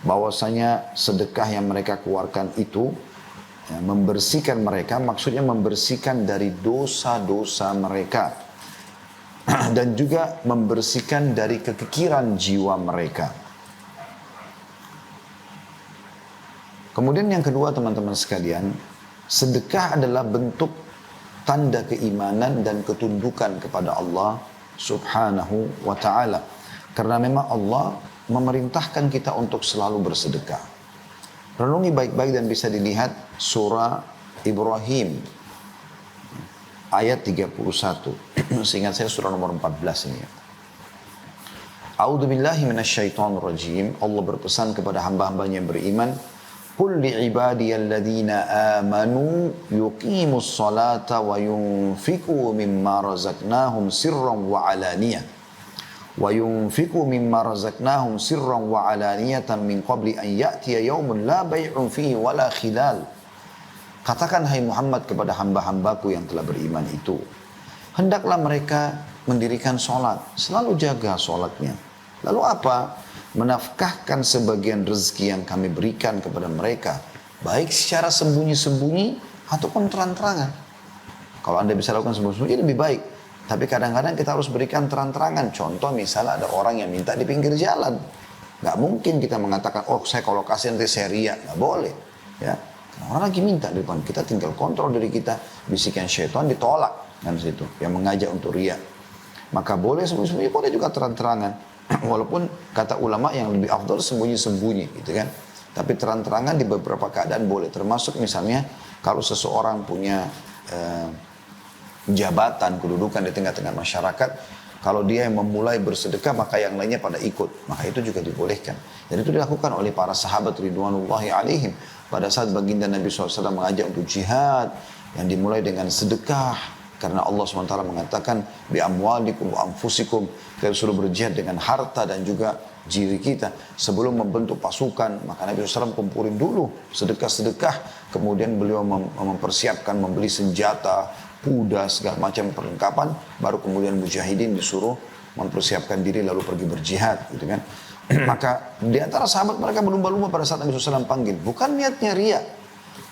bahwasanya sedekah yang mereka keluarkan itu ya, membersihkan mereka, maksudnya membersihkan dari dosa-dosa mereka. Dan juga membersihkan dari kekikiran jiwa mereka. Kemudian yang kedua teman-teman sekalian, sedekah adalah bentuk tanda keimanan dan ketundukan kepada Allah subhanahu wa ta'ala. Karena memang Allah memerintahkan kita untuk selalu bersedekah. Renungi baik-baik dan bisa dilihat surah Ibrahim ayat 31. Seingat saya surah nomor 14 ini. A'udzu billahi minasyaitonir rajim. Allah berpesan kepada hamba-hambanya yang beriman, Qul li'ibadiyalladzina amanu yuqimus salata wa yunfiqu mimma razaqnahum sirran wa alaniyah. Wa yunfiqu mimma razaqnahum sirran wa alaniyatan min qabli an ya'tiya yawmun la bay'un fihi wala khilal. Katakan hai Muhammad kepada hamba-hambaku yang telah beriman itu, hendaklah mereka mendirikan sholat, selalu jaga sholatnya. Lalu apa? Menafkahkan sebagian rezeki yang kami berikan kepada mereka, baik secara sembunyi-sembunyi ataupun terang-terangan. Kalau Anda bisa lakukan sembunyi-sembunyi lebih baik. Tapi kadang-kadang kita harus berikan terang-terangan. Contoh misalnya ada orang yang minta di pinggir jalan. Gak mungkin kita mengatakan, oh saya kalau kasih nanti saya riak. Gak boleh. Ya. Orang lagi minta di depan, kita tinggal kontrol diri kita. Bisikan syaitan ditolak. Kan situ. Yang mengajak untuk riak. Maka boleh sembunyi-sembunyi, boleh juga terang-terangan. Walaupun kata ulama yang lebih afdal sembunyi-sembunyi gitu kan. Tapi terang-terangan di beberapa keadaan boleh. Termasuk misalnya kalau seseorang punya jabatan, kedudukan di tengah-tengah masyarakat, kalau dia yang memulai bersedekah maka yang lainnya pada ikut. Maka itu juga dibolehkan. Dan itu dilakukan oleh para sahabat ridwanullahi alaihim. Pada saat baginda Nabi SAW mengajak untuk jihad yang dimulai dengan sedekah. Karena Allah SWT mengatakan, bi amwalikum wa anfusikum, kita suruh berjihad dengan harta dan juga diri kita. Sebelum membentuk pasukan, maka Nabi SAW kumpulin dulu sedekah-sedekah. Kemudian beliau mempersiapkan, membeli senjata, kuda, segala macam perlengkapan. Baru kemudian mujahidin disuruh mempersiapkan diri lalu pergi berjihad, gitu kan. Maka di antara sahabat mereka berlumba-lumba pada saat Nabi SAW panggil. Bukan niatnya riya.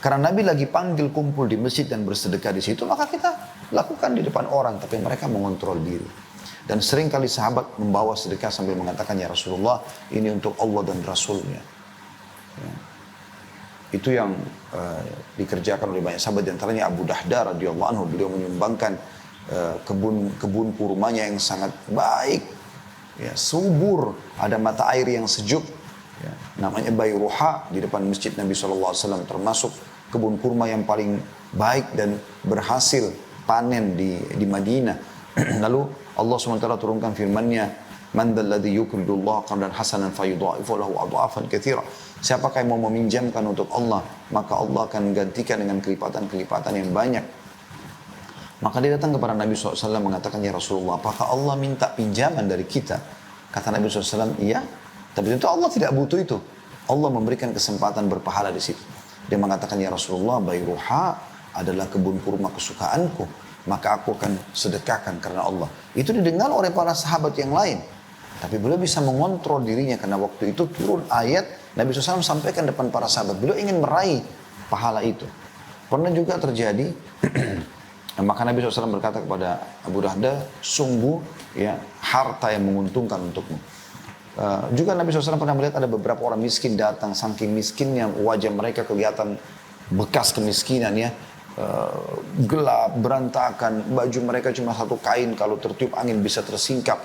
Karena Nabi lagi panggil kumpul di masjid dan bersedekah di situ, maka kita lakukan di depan orang. Tapi mereka mengontrol diri. Dan sering kali sahabat membawa sedekah sambil mengatakan, ya Rasulullah, ini untuk Allah dan Rasulnya. Ya. Itu yang dikerjakan oleh banyak sahabat. Di antaranya Abu Dahda radhiyallahu anhu, beliau menyumbangkan kebun kurmanya yang sangat baik, ya, subur, ada mata air yang sejuk, ya, namanya Bayruha di depan masjid Nabi SAW, termasuk kebun kurma yang paling baik dan berhasil panen di Madinah. Lalu Allah SWT turunkan firman-Nya, man dzalladzi yuqridullaha qardan hasanan fayudha'ifu lahu adha'afan katsira. Siapakah yang mau meminjamkan untuk Allah, maka Allah akan gantikan dengan kelipatan-kelipatan yang banyak. Maka dia datang kepada Nabi SAW mengatakan, ya Rasulullah, apakah Allah minta pinjaman dari kita? Kata Nabi SAW, iya. Tapi tentu Allah tidak butuh itu. Allah memberikan kesempatan berpahala di situ. Dia mengatakan, ya Rasulullah, Bayruha adalah kebun kurma kesukaanku. Maka aku akan sedekahkan karena Allah. Itu didengar oleh para sahabat yang lain. Tapi beliau bisa mengontrol dirinya karena waktu itu turun ayat Nabi SAW sampaikan depan para sahabat. Beliau ingin meraih pahala itu. Pernah juga terjadi, maka Nabi SAW berkata kepada Abu Dahda, sungguh ya harta yang menguntungkan untukmu. Juga Nabi SAW pernah melihat ada beberapa orang miskin datang, saking miskinnya wajah mereka kelihatan bekas kemiskinan ya. Gelap, berantakan, baju mereka cuma satu kain, kalau tertiup angin bisa tersingkap.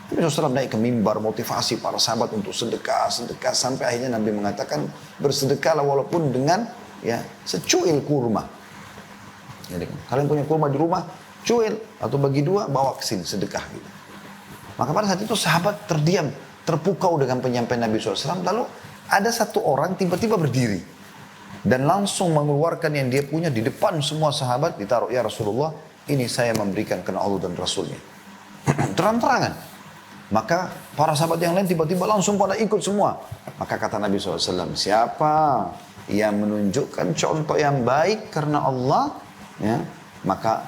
Nabi SAW naik ke mimbar motivasi para sahabat untuk sedekah, sampai akhirnya Nabi mengatakan bersedekahlah walaupun dengan ya secuil kurma. Jadi, kalian punya kurma di rumah, cuil atau bagi dua, bawa ke sini sedekah gitu. Maka pada saat itu sahabat terdiam, terpukau dengan penyampaian Nabi SAW. Lalu ada satu orang tiba-tiba berdiri dan langsung mengeluarkan yang dia punya di depan semua sahabat, ditaruh, ya Rasulullah, ini saya memberikan karena Allah dan Rasulnya. Terang-terangan. Maka para sahabat yang lain tiba-tiba langsung pada ikut semua. Maka kata Nabi SAW, siapa yang menunjukkan contoh yang baik karena Allah, ya, maka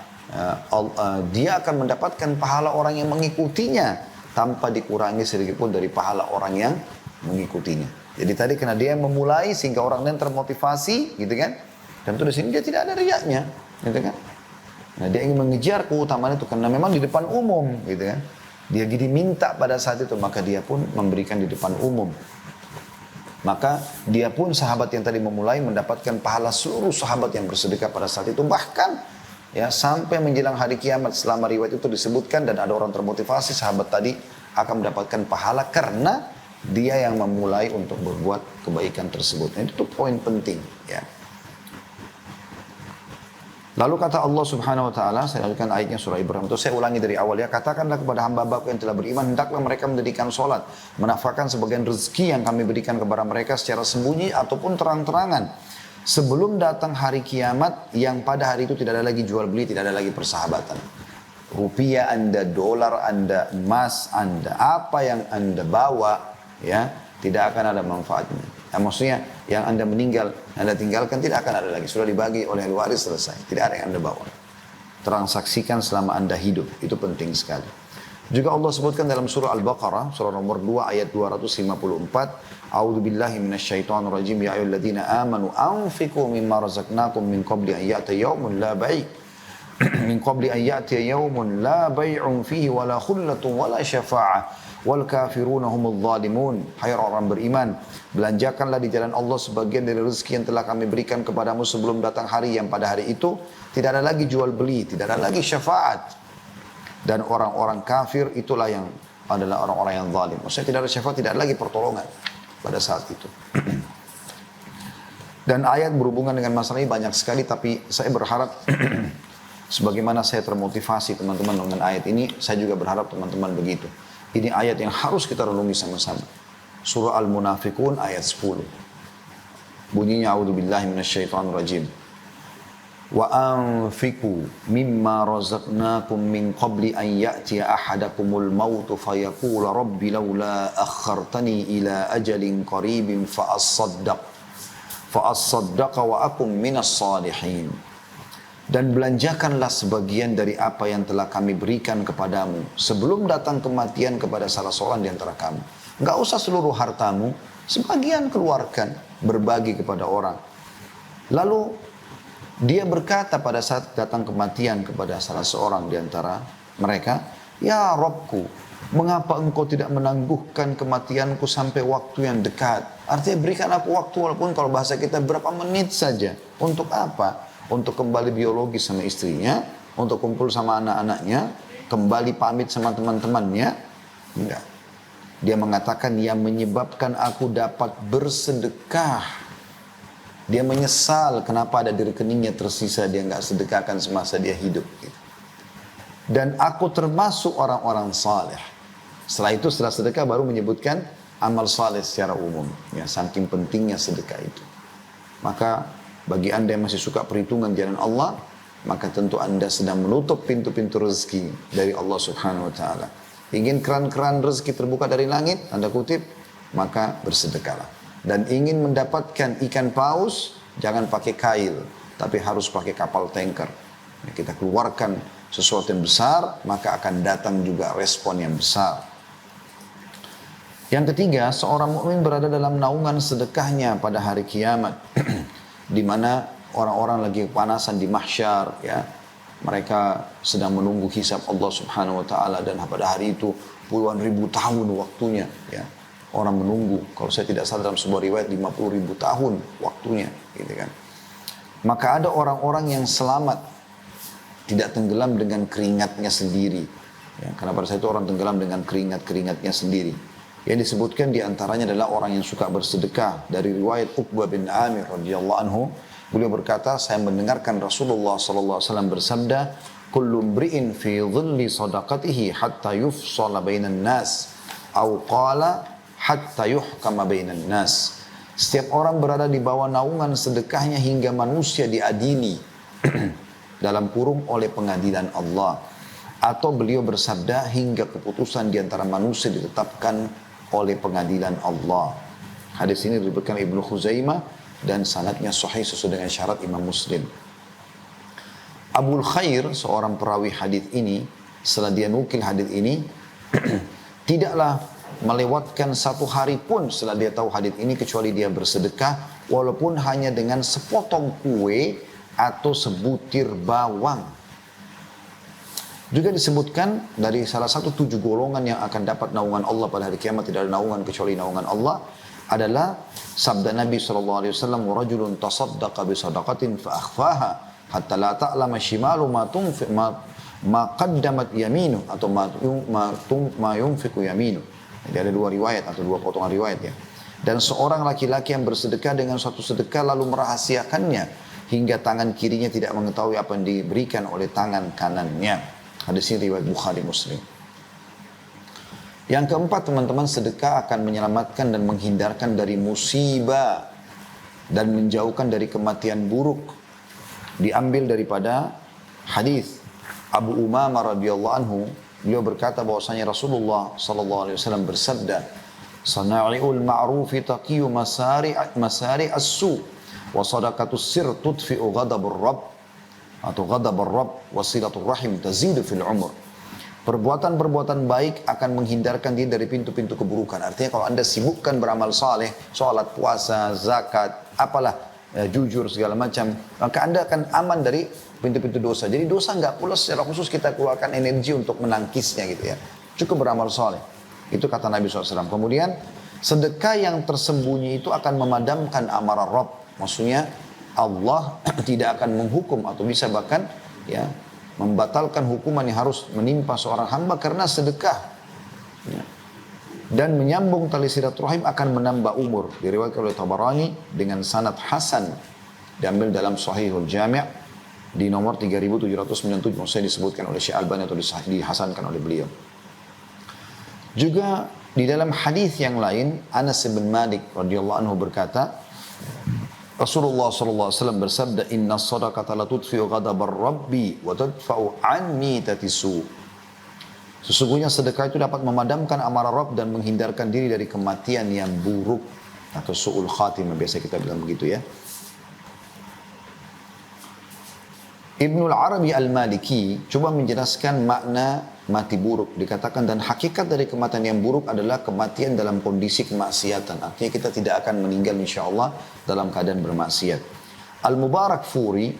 dia akan mendapatkan pahala orang yang mengikutinya tanpa dikurangi sedikit pun dari pahala orang yang mengikutinya. Jadi tadi karena dia memulai sehingga orang lain termotivasi, gitu kan? Tentu di sini dia tidak ada riyaknya, gitu kan? Nah, dia ingin mengejar keutamaan itu karena memang di depan umum, gitu kan? Dia diminta pada saat itu, maka dia pun memberikan di depan umum. Maka dia pun sahabat yang tadi memulai mendapatkan pahala seluruh sahabat yang bersedekah pada saat itu. Bahkan ya sampai menjelang hari kiamat, selama riwayat itu disebutkan dan ada orang termotivasi, sahabat tadi akan mendapatkan pahala karena dia yang memulai untuk berbuat kebaikan tersebut. Nah, itu poin penting ya. Lalu kata Allah Subhanahu wa taala, saya lanjutkan ayatnya surah Ibrahim itu, saya ulangi dari awal ya, katakanlah kepada hamba-hambaku yang telah beriman, hendaklah mereka mendirikan salat, menafkahkan sebagian rezeki yang kami berikan kepada mereka secara sembunyi ataupun terang-terangan, sebelum datang hari kiamat yang pada hari itu tidak ada lagi jual beli, tidak ada lagi persahabatan. Rupiah Anda, dolar Anda, emas Anda, apa yang Anda bawa ya, tidak akan ada manfaatnya. Nah, maksudnya yang Anda meninggal, Anda tinggalkan tidak akan ada lagi. Sudah dibagi oleh waris, selesai. Tidak ada yang Anda bawa. Transaksikan selama Anda hidup. Itu penting sekali. Juga Allah sebutkan dalam surah Al-Baqarah, surah nomor 2 ayat 254. A'udzu billahi minasyaitonir rajim. Ya ayyuhalladzina amanu anfiqu mimma razaqnakum min qabli an ya'tiya yawmun la bai' min qabli an ya'tiya yawmun la bai'un fihi wala khullatun wala syafa'ah. Wal kafiruna humul zalimun. Hai orang beriman, belanjakanlah di jalan Allah sebagian dari rezeki yang telah kami berikan kepadamu sebelum datang hari yang pada hari itu tidak ada lagi jual beli, tidak ada lagi syafaat. Dan orang-orang kafir itulah yang adalah orang-orang yang zalim. Maksudnya tidak ada syafaat, tidak ada lagi pertolongan pada saat itu. Dan ayat berhubungan dengan masalah ini banyak sekali, tapi saya berharap sebagaimana saya termotivasi teman-teman dengan ayat ini, saya juga berharap teman-teman begitu. Ini ayat yang harus kita renungi sama-sama. Surah Al-Munafiqun ayat 10. Bunyinya a'udzubillahi minasyaitonir rajim. wa anfiqu mimma razaqnakum min qabli an ya'tiya ahadakumul mautu fayaqula rabbi laula akhartani ila ajalin qaribin fa as-saddaqa wa akum minas salihin. Dan belanjakanlah sebagian dari apa yang telah kami berikan kepadamu sebelum datang kematian kepada salah seorang di antara kamu. Enggak usah seluruh hartamu, sebagian keluarkan, berbagi kepada orang. Lalu dia berkata pada saat datang kematian kepada salah seorang di antara mereka, "Ya Rabbku, mengapa engkau tidak menangguhkan kematianku sampai waktu yang dekat?" Artinya berikan aku waktu walaupun kalau bahasa kita berapa menit saja. Untuk apa? Untuk kembali biologi sama istrinya, untuk kumpul sama anak-anaknya, kembali pamit sama teman-temannya. Enggak. Dia mengatakan yang menyebabkan aku dapat bersedekah. Dia menyesal kenapa ada di rekeningnya tersisa dia enggak sedekahkan semasa dia hidup. Dan aku termasuk orang-orang saleh. Setelah itu setelah sedekah baru menyebutkan amal saleh secara umum. Ya, saking pentingnya sedekah itu. Maka bagi anda yang masih suka perhitungan jalan Allah, maka tentu anda sedang menutup pintu-pintu rezeki dari Allah subhanahu wa ta'ala. Ingin keran-keran rezeki terbuka dari langit, anda kutip, maka bersedekahlah. Dan ingin mendapatkan ikan paus, jangan pakai kail, tapi harus pakai kapal tanker. Kita keluarkan sesuatu yang besar, maka akan datang juga respon yang besar. Yang ketiga, seorang mukmin berada dalam naungan sedekahnya pada hari kiamat. Di mana orang-orang lagi kepanasan di mahsyar, ya, mereka sedang menunggu hisab Allah subhanahu wa ta'ala, dan pada hari itu puluhan ribu tahun waktunya, ya, orang menunggu. Kalau saya tidak salah dalam sebuah riwayat 50.000 tahun waktunya, gitu kan. Maka ada orang-orang yang selamat, tidak tenggelam dengan keringatnya sendiri, ya, karena pada saat itu orang tenggelam dengan keringatnya sendiri. Yang disebutkan diantaranya adalah orang yang suka bersedekah. Dari riwayat Uqbah bin Amir radhiyallahu anhu, beliau berkata, saya mendengarkan Rasulullah sallallahu alaihi wasallam bersabda, "Kullu mri'in fi dhilli sadaqatihi hatta yufsala bainan nas, au qala hatta yuhkama bainan nas." Setiap orang berada di bawah naungan sedekahnya hingga manusia diadili dalam kurung oleh pengadilan Allah. Atau beliau bersabda hingga keputusan di antara manusia ditetapkan oleh pengadilan Allah. Hadis ini diriwayatkan Ibnu Khuzaimah dan sanadnya sahih sesuai dengan syarat Imam Muslim. Abul Khair, seorang perawi hadis ini, setelah dia nukil hadis ini, tidaklah melewatkan satu hari pun setelah dia tahu hadis ini kecuali dia bersedekah, walaupun hanya dengan sepotong kue atau sebutir bawang. Juga disebutkan dari salah satu 7 golongan yang akan dapat naungan Allah pada hari kiamat, tidak ada naungan kecuali naungan Allah, adalah sabda Nabi SAW, "Rajulun tasaddaqa bi sadaqatin fa akhfaha hatta la ta'lama shimalu ma qaddamat yaminu," atau ma yunfiqu yaminu. Jadi ada 2 riwayat atau 2 potongan riwayat, ya. Dan seorang laki-laki yang bersedekah dengan suatu sedekah lalu merahasiakannya hingga tangan kirinya tidak mengetahui apa yang diberikan oleh tangan kanannya. Hadis ini riwayat Bukhari Muslim. Yang keempat, teman-teman, sedekah akan menyelamatkan dan menghindarkan dari musibah dan menjauhkan dari kematian buruk. Diambil daripada hadis Abu Umamah radhiyallahu anhu, beliau berkata bahwasanya Rasulullah sallallahu alaihi wasallam bersabda, "Sana'iul ma'rufi taqiyu masari as-su wa sadaqatus sir tudfi'u ghadabur rabb." Atau ghadabur rabb wasilatul rahim tazidu fil umur. Perbuatan-perbuatan baik akan menghindarkan dia dari pintu-pintu keburukan. Artinya kalau anda sibukkan beramal saleh, sholat, puasa, zakat, apalah, jujur segala macam, maka anda akan aman dari pintu-pintu dosa. Jadi dosa nggak pula secara khusus kita keluarkan energi untuk menangkisnya gitu ya. Cukup beramal saleh. Itu kata Nabi SAW. Kemudian sedekah yang tersembunyi itu akan memadamkan amarah Rabb. Maksudnya Allah tidak akan menghukum atau bisa bahkan, ya, membatalkan hukuman yang harus menimpa seorang hamba karena sedekah. Ya. Dan menyambung tali silaturahim akan menambah umur. Diriwayatkan oleh Tabarani dengan sanad hasan, diambil dalam Sahihul Jami' di nomor 3797. Maksudnya disebutkan oleh Syekh Albani atau dihasankan oleh beliau. Juga di dalam hadis yang lain, Anas bin Malik radhiyallahu anhu berkata, Rasulullah SAW bersabda, Inna sadaqata la tudfi'u ghadabar rabbi wa tadfa'u anni tatisu. Sesungguhnya sedekah itu dapat memadamkan amarah Rabb dan menghindarkan diri dari kematian yang buruk atau su'ul khatimah, biasa kita bilang begitu ya. Ibnul Arabi Al-Maliki coba menjelaskan makna mati buruk. Dikatakan dan hakikat dari kematian yang buruk adalah kematian dalam kondisi kemaksiatan. Artinya kita tidak akan meninggal insyaAllah dalam keadaan bermaksiat. Al-Mubarak Furi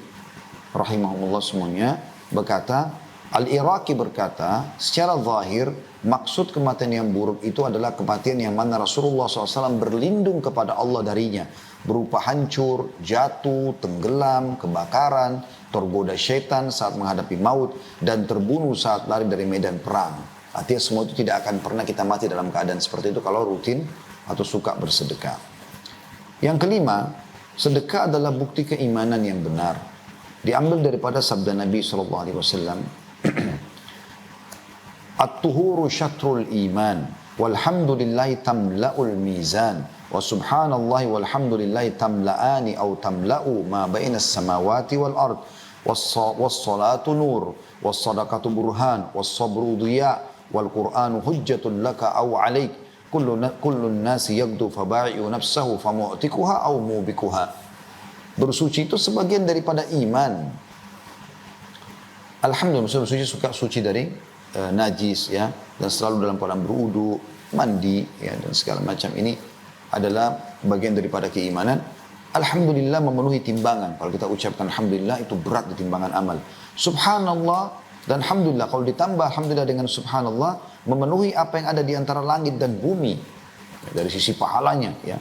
rahimahullah semuanya berkata, Al-Iraqi berkata, secara zahir maksud kematian yang buruk itu adalah kematian yang mana Rasulullah SAW berlindung kepada Allah darinya. Berupa hancur, jatuh, tenggelam, kebakaran, tergoda syaitan saat menghadapi maut, dan terbunuh saat lari dari medan perang. Artinya semua itu tidak akan pernah kita mati dalam keadaan seperti itu kalau rutin atau suka bersedekah. Yang kelima, sedekah adalah bukti keimanan yang benar. Diambil daripada sabda Nabi SAW, At-tuhuru syatrul iman, walhamdulillahi tamla'ul mizan, wa subhanallahi walhamdulillahi tamla'ani au tamla'u ma bainas samawati wal ard, wassalatu nur, wassadaqatu burhan, wassabru diya, wal qur'anu hujjatun laka au alaik, kullun nasi yagdu faba'i'u nafsahu famu'tikuha au mubikuha. Bersuci itu sebagian daripada iman. Alhamdulillah, bersuci suka suci dari najis ya, dan selalu dalam keadaan berudu, mandi ya, dan segala macam ini adalah bagian daripada keimanan. Alhamdulillah memenuhi timbangan. Kalau kita ucapkan alhamdulillah itu berat di timbangan amal. Subhanallah dan alhamdulillah, kalau ditambah alhamdulillah dengan subhanallah, memenuhi apa yang ada di antara langit dan bumi ya, dari sisi pahalanya ya.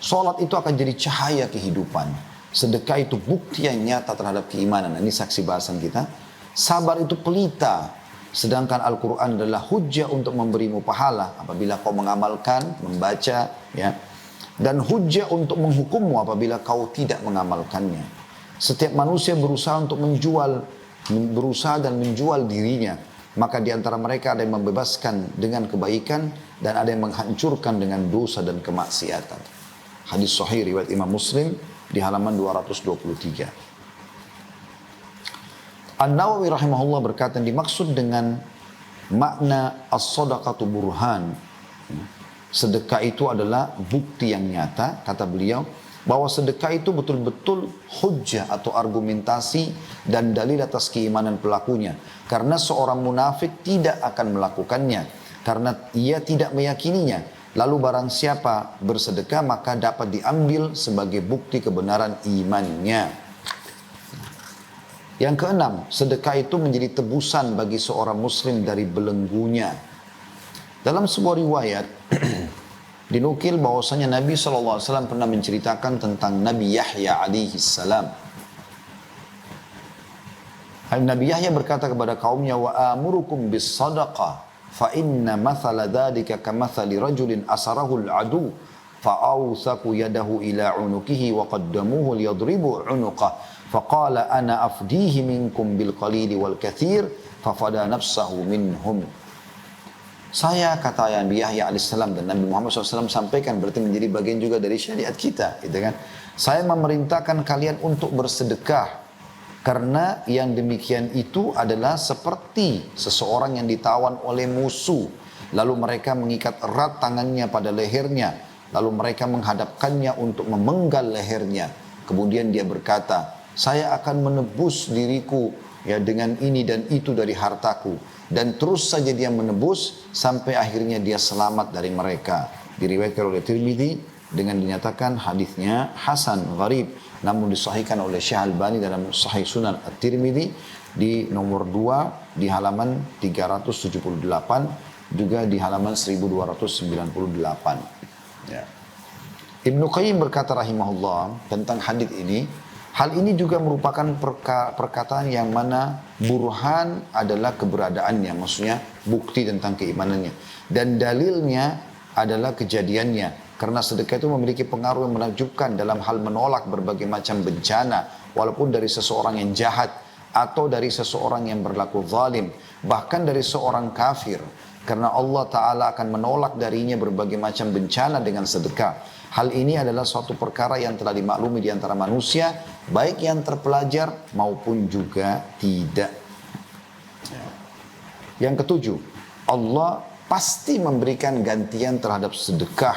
Salat itu akan jadi cahaya kehidupan. Sedekah itu bukti yang nyata terhadap keimanan. Nah, ini saksi bahasan kita. Sabar itu pelita. Sedangkan Al-Quran adalah hujjah untuk memberimu pahala apabila kau mengamalkan, membaca, ya. Dan hujjah untuk menghukummu apabila kau tidak mengamalkannya. Setiap manusia berusaha untuk berusaha dan menjual dirinya. Maka di antara mereka ada yang membebaskan dengan kebaikan dan ada yang menghancurkan dengan dosa dan kemaksiatan. Hadis sahih riwayat Imam Muslim di halaman 223. An-Nawawi rahimahullah berkata, dimaksud dengan makna as-sadaqatu burhan, sedekah itu adalah bukti yang nyata, kata beliau, bahwa sedekah itu betul-betul hujjah atau argumentasi dan dalil atas keimanan pelakunya. Karena seorang munafik tidak akan melakukannya, karena ia tidak meyakininya. Lalu barang siapa bersedekah maka dapat diambil sebagai bukti kebenaran imannya. Yang keenam, sedekah itu menjadi tebusan bagi seorang muslim dari belenggunya. Dalam sebuah riwayat, dinukil bahwasanya Nabi SAW pernah menceritakan tentang Nabi Yahya alaihi salam. Nabi Yahya berkata kepada kaumnya, wa amurukum bis sadaqah, fa inna mathala dhalika kamathali rajulin asarahu al-adu, fa awthaku yadahu ila unukihi wa qaddamuhu liyadribu unuqah. Faqala ana afdihi minkum bil qalili wal kathir fafada nafsahu minhum. Saya, kata Nabi Yahya alaihissalam, dan Nabi Muhammad SAW sampaikan, berarti menjadi bagian juga dari syariat kita, gitu kan? Saya memerintahkan kalian untuk bersedekah karena yang demikian itu adalah seperti seseorang yang ditawan oleh musuh, lalu mereka mengikat erat tangannya pada lehernya, lalu mereka menghadapkannya untuk memenggal lehernya. Kemudian dia berkata, saya akan menebus diriku ya dengan ini dan itu dari hartaku. Dan terus saja dia menebus sampai akhirnya dia selamat dari mereka. Diriwayatkan oleh Tirmidzi dengan dinyatakan hadisnya hasan gharib, namun disahihkan oleh Syekh Albani dalam Sahih Sunan At-Tirmidzi di nomor 2 di halaman 378, juga di halaman 1298. Ya. Ibnu Qayyim berkata rahimahullah tentang hadis ini, hal ini juga merupakan perkataan yang mana burhan adalah keberadaannya, maksudnya bukti tentang keimanannya. Dan dalilnya adalah kejadiannya. Karena sedekah itu memiliki pengaruh yang menakjubkan dalam hal menolak berbagai macam bencana, walaupun dari seseorang yang jahat atau dari seseorang yang berlaku zalim, bahkan dari seorang kafir. Karena Allah Ta'ala akan menolak darinya berbagai macam bencana dengan sedekah. Hal ini adalah suatu perkara yang telah dimaklumi di antara manusia, baik yang terpelajar maupun juga tidak. Yang ketujuh, Allah pasti memberikan gantian terhadap sedekah.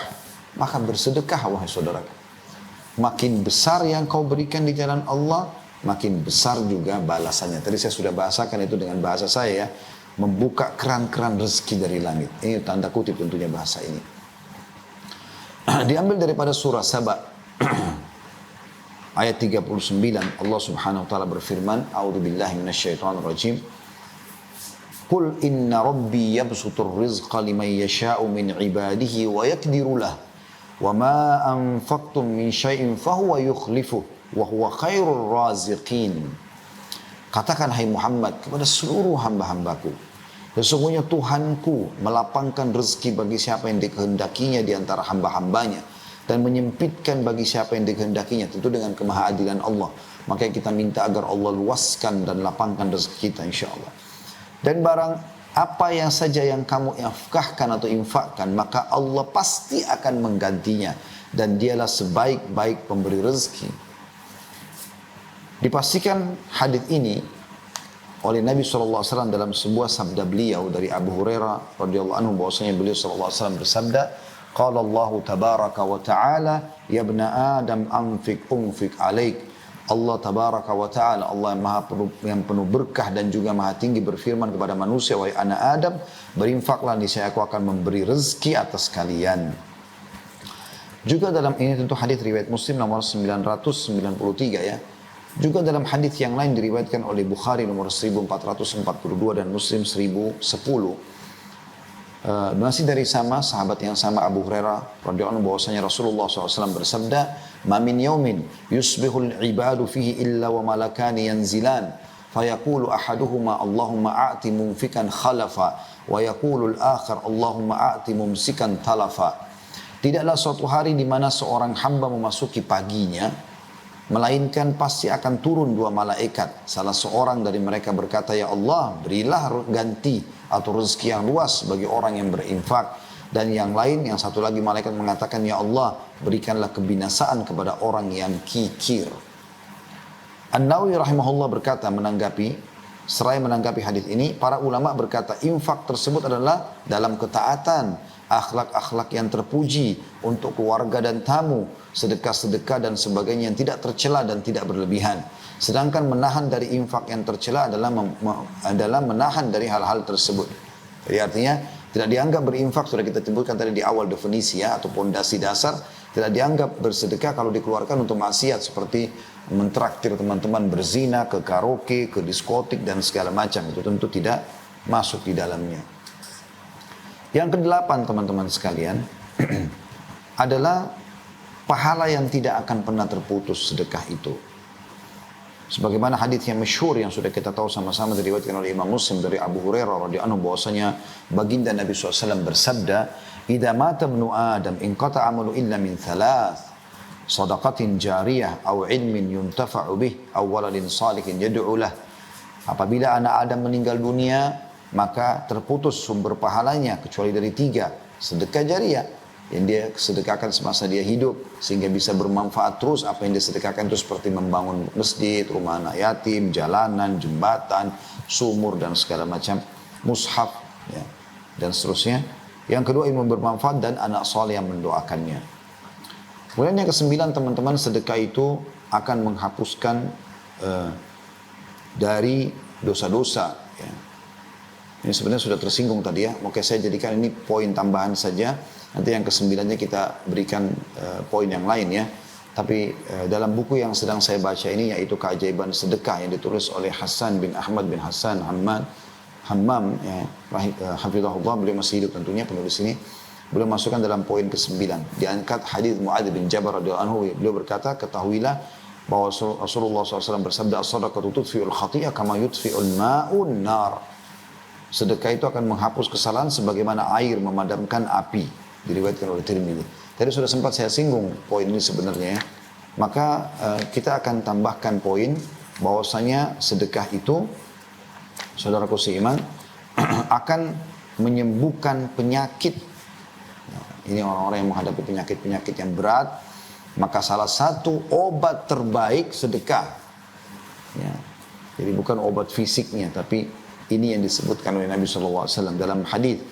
Maka bersedekah, wahai saudara. Makin besar yang kau berikan di jalan Allah, makin besar juga balasannya. Tadi saya sudah bahasakan itu dengan bahasa saya ya. Membuka keran-keran rezeki dari langit. Ini tanda kutip tentunya bahasa ini. Diambil daripada surah Saba. Ayat 39. Allah subhanahu wa ta'ala berfirman. A'udzubillahi minasyaitonirrajim. Qul inna rabbi yabsutur rizqa liman yasha'u min ibadihi wa yakdiru lah. Wa ma anfaqtum min syai'in fahuwa yukhlifuh wa huwa khairur raziqin. Katakan hai Muhammad kepada seluruh hamba-hambaku, sesungguhnya Tuhanku melapangkan rezeki bagi siapa yang dikehendakinya di antara hamba-hambanya dan menyempitkan bagi siapa yang dikehendakinya, tentu dengan kemahaadilan Allah. Makanya kita minta agar Allah luaskan dan lapangkan rezeki kita insyaAllah. Dan barang apa yang saja yang kamu nafkahkan atau infakkan, maka Allah pasti akan menggantinya. Dan dialah sebaik-baik pemberi rezeki. Dipastikan hadis ini oleh Nabi SAW dalam sebuah sabda beliau dari Abu Hurairah radhiyallahu anhu, bahwasanya beliau SAW bersabda, Qala Allah tabaraka wa ta'ala, ya ibna Adam anfik alaik. Allah tabaraka wa ta'ala, Allah yang penuh berkah dan juga maha tinggi berfirman kepada manusia, wahai anak Adam, berinfaklah niscaya aku akan memberi rezeki atas kalian. Juga dalam ini tentu hadis riwayat Muslim nomor 993 ya. Juga dalam hadis yang lain diriwayatkan oleh Bukhari nomor 1442 dan Muslim 1010. Masih dari sama sahabat yang sama Abu Hurairah radhiyallahu anhu, bahwasanya Rasulullah SAW bersabda, "Ma min yaumin yusbihul ibadu fihi illa wa malakani yanzilan, fayaqulu ahaduhuma Allahumma a'ti mumfikan khalafa, wa yaqulu al-akhar Allahumma a'ti mumsikan talafa." Tidaklah suatu hari di mana seorang hamba memasuki paginya, melainkan pasti akan turun dua malaikat. Salah seorang dari mereka berkata, ya Allah, berilah ganti atau rezeki yang luas bagi orang yang berinfak. Dan yang lain, yang satu lagi malaikat mengatakan, ya Allah, berikanlah kebinasaan kepada orang yang kikir. An-Nawawi rahimahullah berkata seraya menanggapi hadis ini, para ulama berkata, infak tersebut adalah dalam ketaatan, akhlak-akhlak yang terpuji untuk keluarga dan tamu, sedekah-sedekah dan sebagainya yang tidak tercela dan tidak berlebihan. Sedangkan menahan dari infak yang tercela adalah menahan dari hal-hal tersebut. Jadi artinya tidak dianggap berinfak, sudah kita sebutkan tadi di awal definisi ya, atau pondasi dasar, tidak dianggap bersedekah kalau dikeluarkan untuk maksiat seperti mentraktir teman-teman berzina, ke karaoke, ke diskotik dan segala macam. Itu tentu tidak masuk di dalamnya. Yang kedelapan teman-teman sekalian adalah pahala yang tidak akan pernah terputus sedekah itu. Sebagaimana hadis yang masyhur yang sudah kita tahu sama-sama diriwayatkan oleh Imam Muslim dari Abu Hurairah radhiyallahu anhu, bahwasanya baginda Nabi SAW bersabda, "Idza mata ibnu Adam inqata 'amalu illa min thalath, shadaqatin jariyah aw ilmin yuntafa'u bih aw waladin salihin yad'u lah." Apabila anak Adam meninggal dunia, maka terputus sumber pahalanya kecuali dari tiga: sedekah jariyah yang dia sedekahkan semasa dia hidup sehingga bisa bermanfaat terus. Apa yang dia sedekahkan itu seperti membangun masjid, rumah anak yatim, jalanan, jembatan, sumur dan segala macam, mushaf ya, dan seterusnya. Yang kedua, ilmu bermanfaat dan anak soleh yang mendoakannya. Kemudian yang kesembilan teman-teman, sedekah itu akan menghapuskan dari dosa-dosa ya. Ini sebenarnya sudah tersinggung tadi ya. Oke, saya jadikan ini poin tambahan saja. Nanti yang kesembilannya kita berikan poin yang lain ya. Tapi dalam buku yang sedang saya baca ini, yaitu Keajaiban Sedekah, yang ditulis oleh Hasan bin Ahmad bin Hasan Hammam ya, hafizahullah, beliau masih hidup tentunya penulis ini. Beliau masukkan dalam poin ke-9. Diangkat hadis Muadz bin Jabal radhiyallahu anhu, beliau berkata, ketahuilah bahwa Rasulullah SAW bersabda, as-sadaqatu tudfi'ul khati'ah kama yudfi'ul ma'un nar. Sedekah itu akan menghapus kesalahan sebagaimana air memadamkan api. Diriwayatkan oleh Tirmidzi. Tadi sudah sempat saya singgung poin ini sebenarnya ya. Maka kita akan tambahkan poin bahwasanya sedekah itu, saudaraku seiman, akan menyembuhkan penyakit Ini orang-orang yang menghadapi penyakit-penyakit yang berat. Maka salah satu obat terbaik sedekah. Ya. Jadi bukan obat fisiknya, tapi ini yang disebutkan oleh Nabi SAW dalam hadis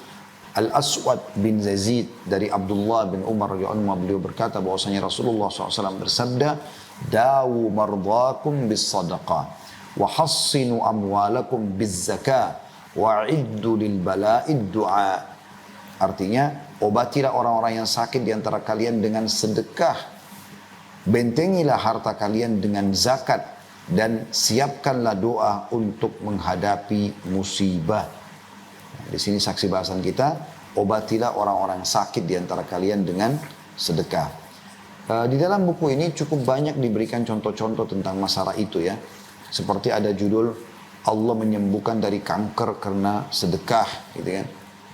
Al-Aswad bin Yazid dari Abdullah bin Umar radhiyallahu anhu, beliau berkata bahwasanya Rasulullah SAW bersabda, "Dawu mardakum bis sadaqah, wa hassinu amwalakum biz zakah, wa iddu lil bala'id du'a." Artinya, obatilah orang-orang yang sakit di antara kalian dengan sedekah. Bentengilah harta kalian dengan zakat dan siapkanlah doa untuk menghadapi musibah. Di sini saksi bahasan kita, obatilah orang-orang sakit di antara kalian dengan sedekah. Di dalam buku ini cukup banyak diberikan contoh-contoh tentang masalah itu ya. Seperti ada judul Allah menyembuhkan dari kanker karena sedekah, gitu kan.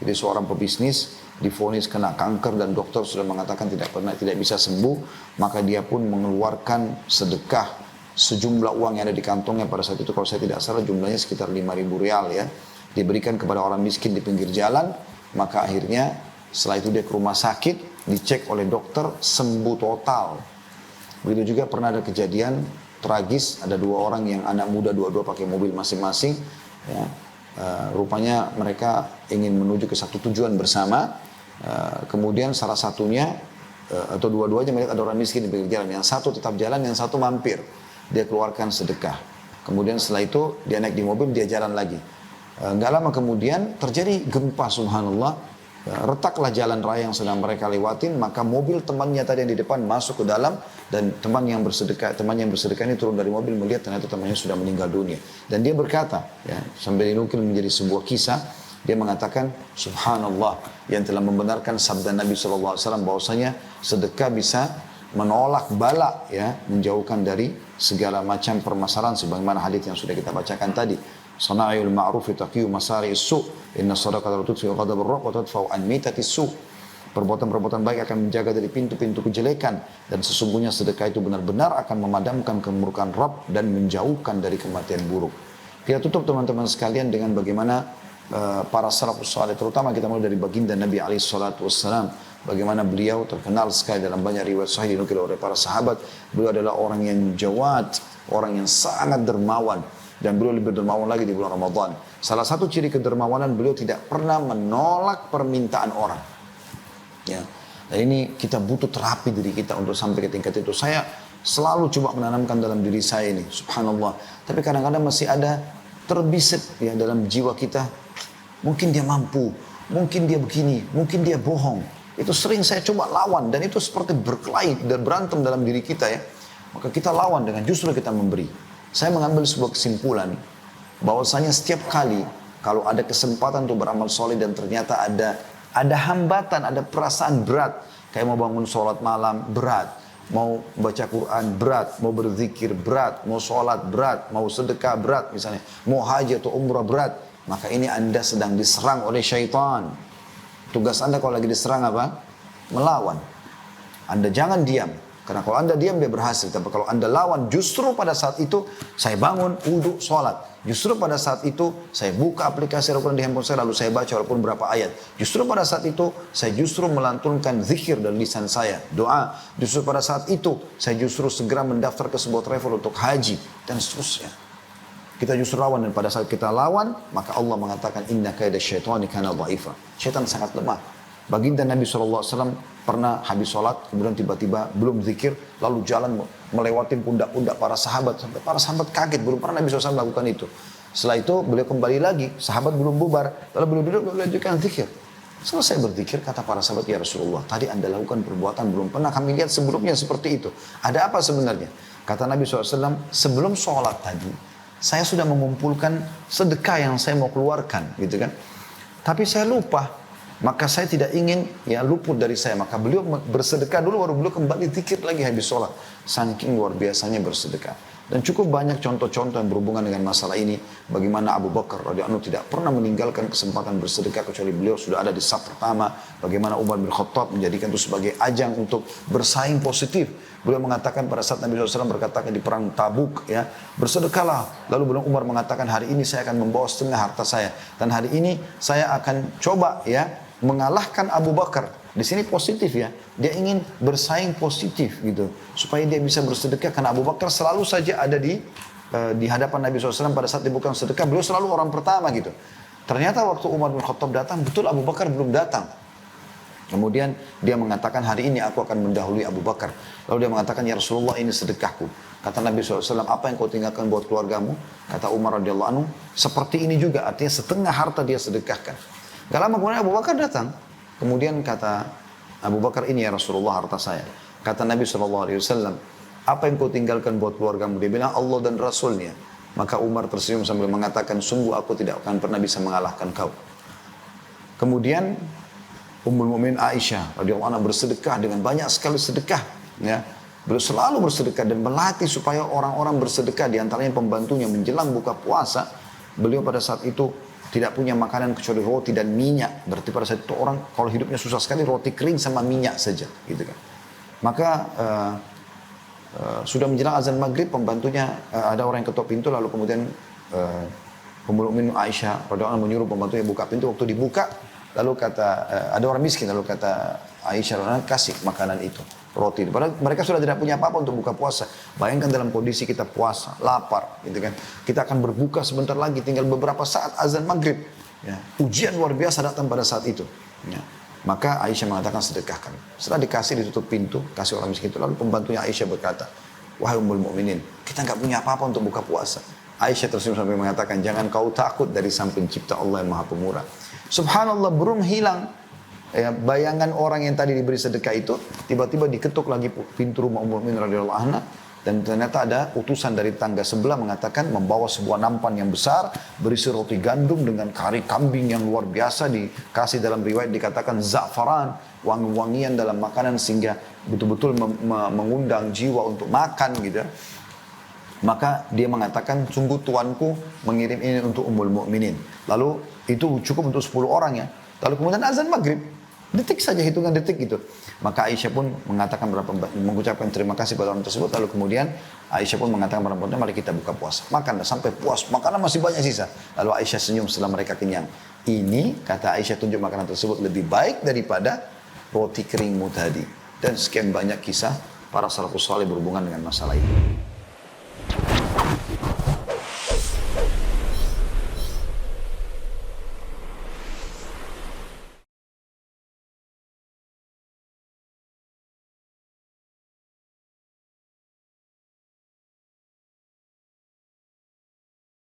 Jadi seorang pebisnis divonis kena kanker dan dokter sudah mengatakan tidak bisa sembuh, maka dia pun mengeluarkan sedekah sejumlah uang yang ada di kantongnya pada saat itu, kalau saya tidak salah jumlahnya sekitar 5.000 rial ya, diberikan kepada orang miskin di pinggir jalan. Maka akhirnya setelah itu dia ke rumah sakit, dicek oleh dokter, sembuh total. Begitu juga pernah ada kejadian tragis, ada dua orang yang anak muda dua-dua pakai mobil masing-masing ya. Rupanya mereka ingin menuju ke satu tujuan bersama. Kemudian salah satunya atau dua-duanya melihat ada orang miskin di pinggir jalan. Yang satu tetap jalan, yang satu mampir. Dia keluarkan sedekah. Kemudian setelah itu dia naik di mobil, dia jalan lagi. Nggak lama kemudian terjadi gempa, subhanallah. Retaklah jalan raya yang sedang mereka lewatin, maka mobil temannya tadi yang di depan masuk ke dalam, dan teman yang bersedekah ini turun dari mobil melihat ternyata temannya sudah meninggal dunia. Dan dia berkata, ya, sambil dinukil menjadi sebuah kisah, dia mengatakan, subhanallah, yang telah membenarkan sabda Nabi SAW bahwasanya sedekah bisa menolak bala, ya, menjauhkan dari segala macam permasalahan sebagaimana hadis yang sudah kita bacakan tadi. Sana'il ma'ruf taqiyu masari'is su', inna sadaqata tutfi'u ghadabur rabb wa tadfa'u an mitatis su'. Perbuatan-perbuatan baik akan menjaga dari pintu-pintu kejelekan, dan sesungguhnya sedekah itu benar-benar akan memadamkan kemurkaan Rabb dan menjauhkan dari kematian buruk. Kita tutup teman-teman sekalian dengan bagaimana para salafus saleh, terutama kita mulai dari baginda Nabi alaihi salatu wassalam, bagaimana beliau terkenal sekali dalam banyak riwayat sahih dinukil oleh para sahabat. Beliau adalah orang yang jawad, orang yang sangat dermawan. Dan beliau lebih dermawan lagi di bulan Ramadan. Salah satu ciri kedermawanan, beliau tidak pernah menolak permintaan orang. Ya. Dan ini kita butuh terapi diri kita untuk sampai ke tingkat itu. Saya selalu coba menanamkan dalam diri saya ini, subhanallah. Tapi kadang-kadang masih ada terbisit ya dalam jiwa kita. Mungkin dia mampu, mungkin dia begini, mungkin dia bohong. Itu sering saya coba lawan, dan itu seperti berkelahi dan berantem dalam diri kita ya. Maka kita lawan dengan justru kita memberi. Saya mengambil sebuah kesimpulan bahwasanya setiap kali kalau ada kesempatan untuk beramal soleh dan ternyata ada hambatan, ada perasaan berat, kayak mau bangun sholat malam berat, mau baca Quran berat, mau berzikir berat, mau sholat berat, mau sedekah berat misalnya, mau haji atau umrah berat, maka ini Anda sedang diserang oleh syaitan. Tugas Anda kalau lagi diserang apa? Melawan. Anda jangan diam. Karena kalau Anda diam dia berhasil. Tapi kalau Anda lawan, justru pada saat itu saya bangun, wudhu, sholat. Justru pada saat itu saya buka aplikasi Al-Quran di handphone saya, lalu saya baca walaupun berapa ayat. Justru pada saat itu saya justru melantunkan zikir dari lisan saya, doa. Justru pada saat itu saya justru segera mendaftar ke sebuah travel untuk haji dan seterusnya. Kita justru lawan, dan pada saat kita lawan, maka Allah mengatakan inna kaida syaitani kana dha'ifa. Syaitan sangat lemah. Baginda Nabi SAW pernah habis sholat, kemudian tiba-tiba belum zikir, lalu jalan melewati pundak-pundak para sahabat. Sampai para sahabat kaget, belum pernah Nabi SAW melakukan itu. Setelah itu beliau kembali lagi, sahabat belum bubar, lalu beliau duduk, beliau lanjutkan zikir. Selesai berzikir, kata para sahabat, ya Rasulullah, tadi Anda lakukan perbuatan belum pernah kami lihat sebelumnya seperti itu. Ada apa sebenarnya? Kata Nabi SAW, sebelum sholat tadi, saya sudah mengumpulkan sedekah yang saya mau keluarkan, gitu kan. Tapi saya lupa. Maka saya tidak ingin ya luput dari saya. Maka beliau bersedekah dulu, baru beliau kembali zikir lagi habis sholat. Saking luar biasanya bersedekah. Dan cukup banyak contoh-contoh yang berhubungan dengan masalah ini. Bagaimana Abu Bakar radhiyallahu anhu tidak pernah meninggalkan kesempatan bersedekah kecuali beliau sudah ada di saf pertama. Bagaimana Umar bin Khattab menjadikan itu sebagai ajang untuk bersaing positif. Beliau mengatakan pada saat Nabi SAW berkatakan di perang Tabuk, ya, bersedekahlah. Lalu beliau Umar mengatakan, hari ini saya akan membawa setengah harta saya. Dan hari ini saya akan coba ya mengalahkan Abu Bakar. Di sini positif ya. Dia ingin bersaing positif gitu. Supaya dia bisa bersedekah. Karena Abu Bakar selalu saja ada di hadapan Nabi SAW pada saat dibuka sedekah. Beliau selalu orang pertama gitu. Ternyata waktu Umar bin Khattab datang, betul Abu Bakar belum datang. Kemudian dia mengatakan, hari ini aku akan mendahului Abu Bakar. Lalu dia mengatakan, ya Rasulullah, ini sedekahku. Kata Nabi SAW, apa yang kau tinggalkan buat keluargamu? Kata Umar radhiyallahu anhu, seperti ini juga. Artinya setengah harta dia sedekahkan. Gak lama kemudian Abu Bakar datang. Kemudian kata Abu Bakar, ini ya Rasulullah harta saya. Kata Nabi SAW, apa yang kau tinggalkan buat keluargamu? Dia bilang, Allah dan Rasulnya. Maka Umar tersenyum sambil mengatakan, sungguh aku tidak akan pernah bisa mengalahkan kau. Kemudian Ummul Mukminin Aisyah radhiyallahu anha bersedekah dengan banyak sekali sedekah, ya. Beliau selalu bersedekah dan melatih supaya orang-orang bersedekah, di antaranya pembantunya menjelang buka puasa. Beliau pada saat itu tidak punya makanan kecuali roti dan minyak. Berarti pada saat itu orang kalau hidupnya susah sekali, roti kering sama minyak saja, gitu kan. Maka sudah menjelang azan maghrib, pembantunya ada orang yang ketok pintu, lalu kemudian Ummul Mukminin Aisyah radhiyallahu anha menyuruh pembantunya buka pintu. Waktu dibuka, lalu kata, ada orang miskin, lalu kata Aisyah, kasih makanan itu, roti. Padahal mereka sudah tidak punya apa-apa untuk buka puasa. Bayangkan dalam kondisi kita puasa, lapar, gitu kan. Kita akan berbuka sebentar lagi, tinggal beberapa saat azan maghrib. Ya. Ujian luar biasa datang pada saat itu. Ya. Maka Aisyah mengatakan sedekahkan. Setelah dikasih, ditutup pintu, kasih orang miskin itu. Lalu pembantunya Aisyah berkata, wahai Ummul Mukminin, kita nggak punya apa-apa untuk buka puasa. Aisyah tersenyum sambil mengatakan, jangan kau takut dari Sang Pencipta Allah yang Maha Pemurah. Subhanallah, belum hilang ya, bayangan orang yang tadi diberi sedekah itu, tiba-tiba diketuk lagi pintu rumah Ummul Mukminin radhiyallahu anha, dan ternyata ada utusan dari tangga sebelah mengatakan membawa sebuah nampan yang besar berisi roti gandum dengan kari kambing yang luar biasa, dikasih dalam riwayat dikatakan za'faran, wangi-wangian dalam makanan sehingga betul-betul mengundang jiwa untuk makan gitu. Maka dia mengatakan, sungguh tuanku mengirim ini untuk Ummul Mukminin. Lalu itu cukup untuk 10 orang ya. Lalu kemudian azan maghrib. Detik saja, hitungan detik gitu. Maka Aisyah pun mengatakan mengucapkan terima kasih pada orang tersebut. Lalu kemudian Aisyah pun mengatakan kepada perempuan, mari kita buka puasa. Makanlah sampai puas, makanan masih banyak sisa. Lalu Aisyah senyum setelah mereka kenyang. Ini, kata Aisyah, tunjuk makanan tersebut lebih baik daripada roti keringmu tadi. Dan sekian banyak kisah para salafus saleh berhubungan dengan masalah ini.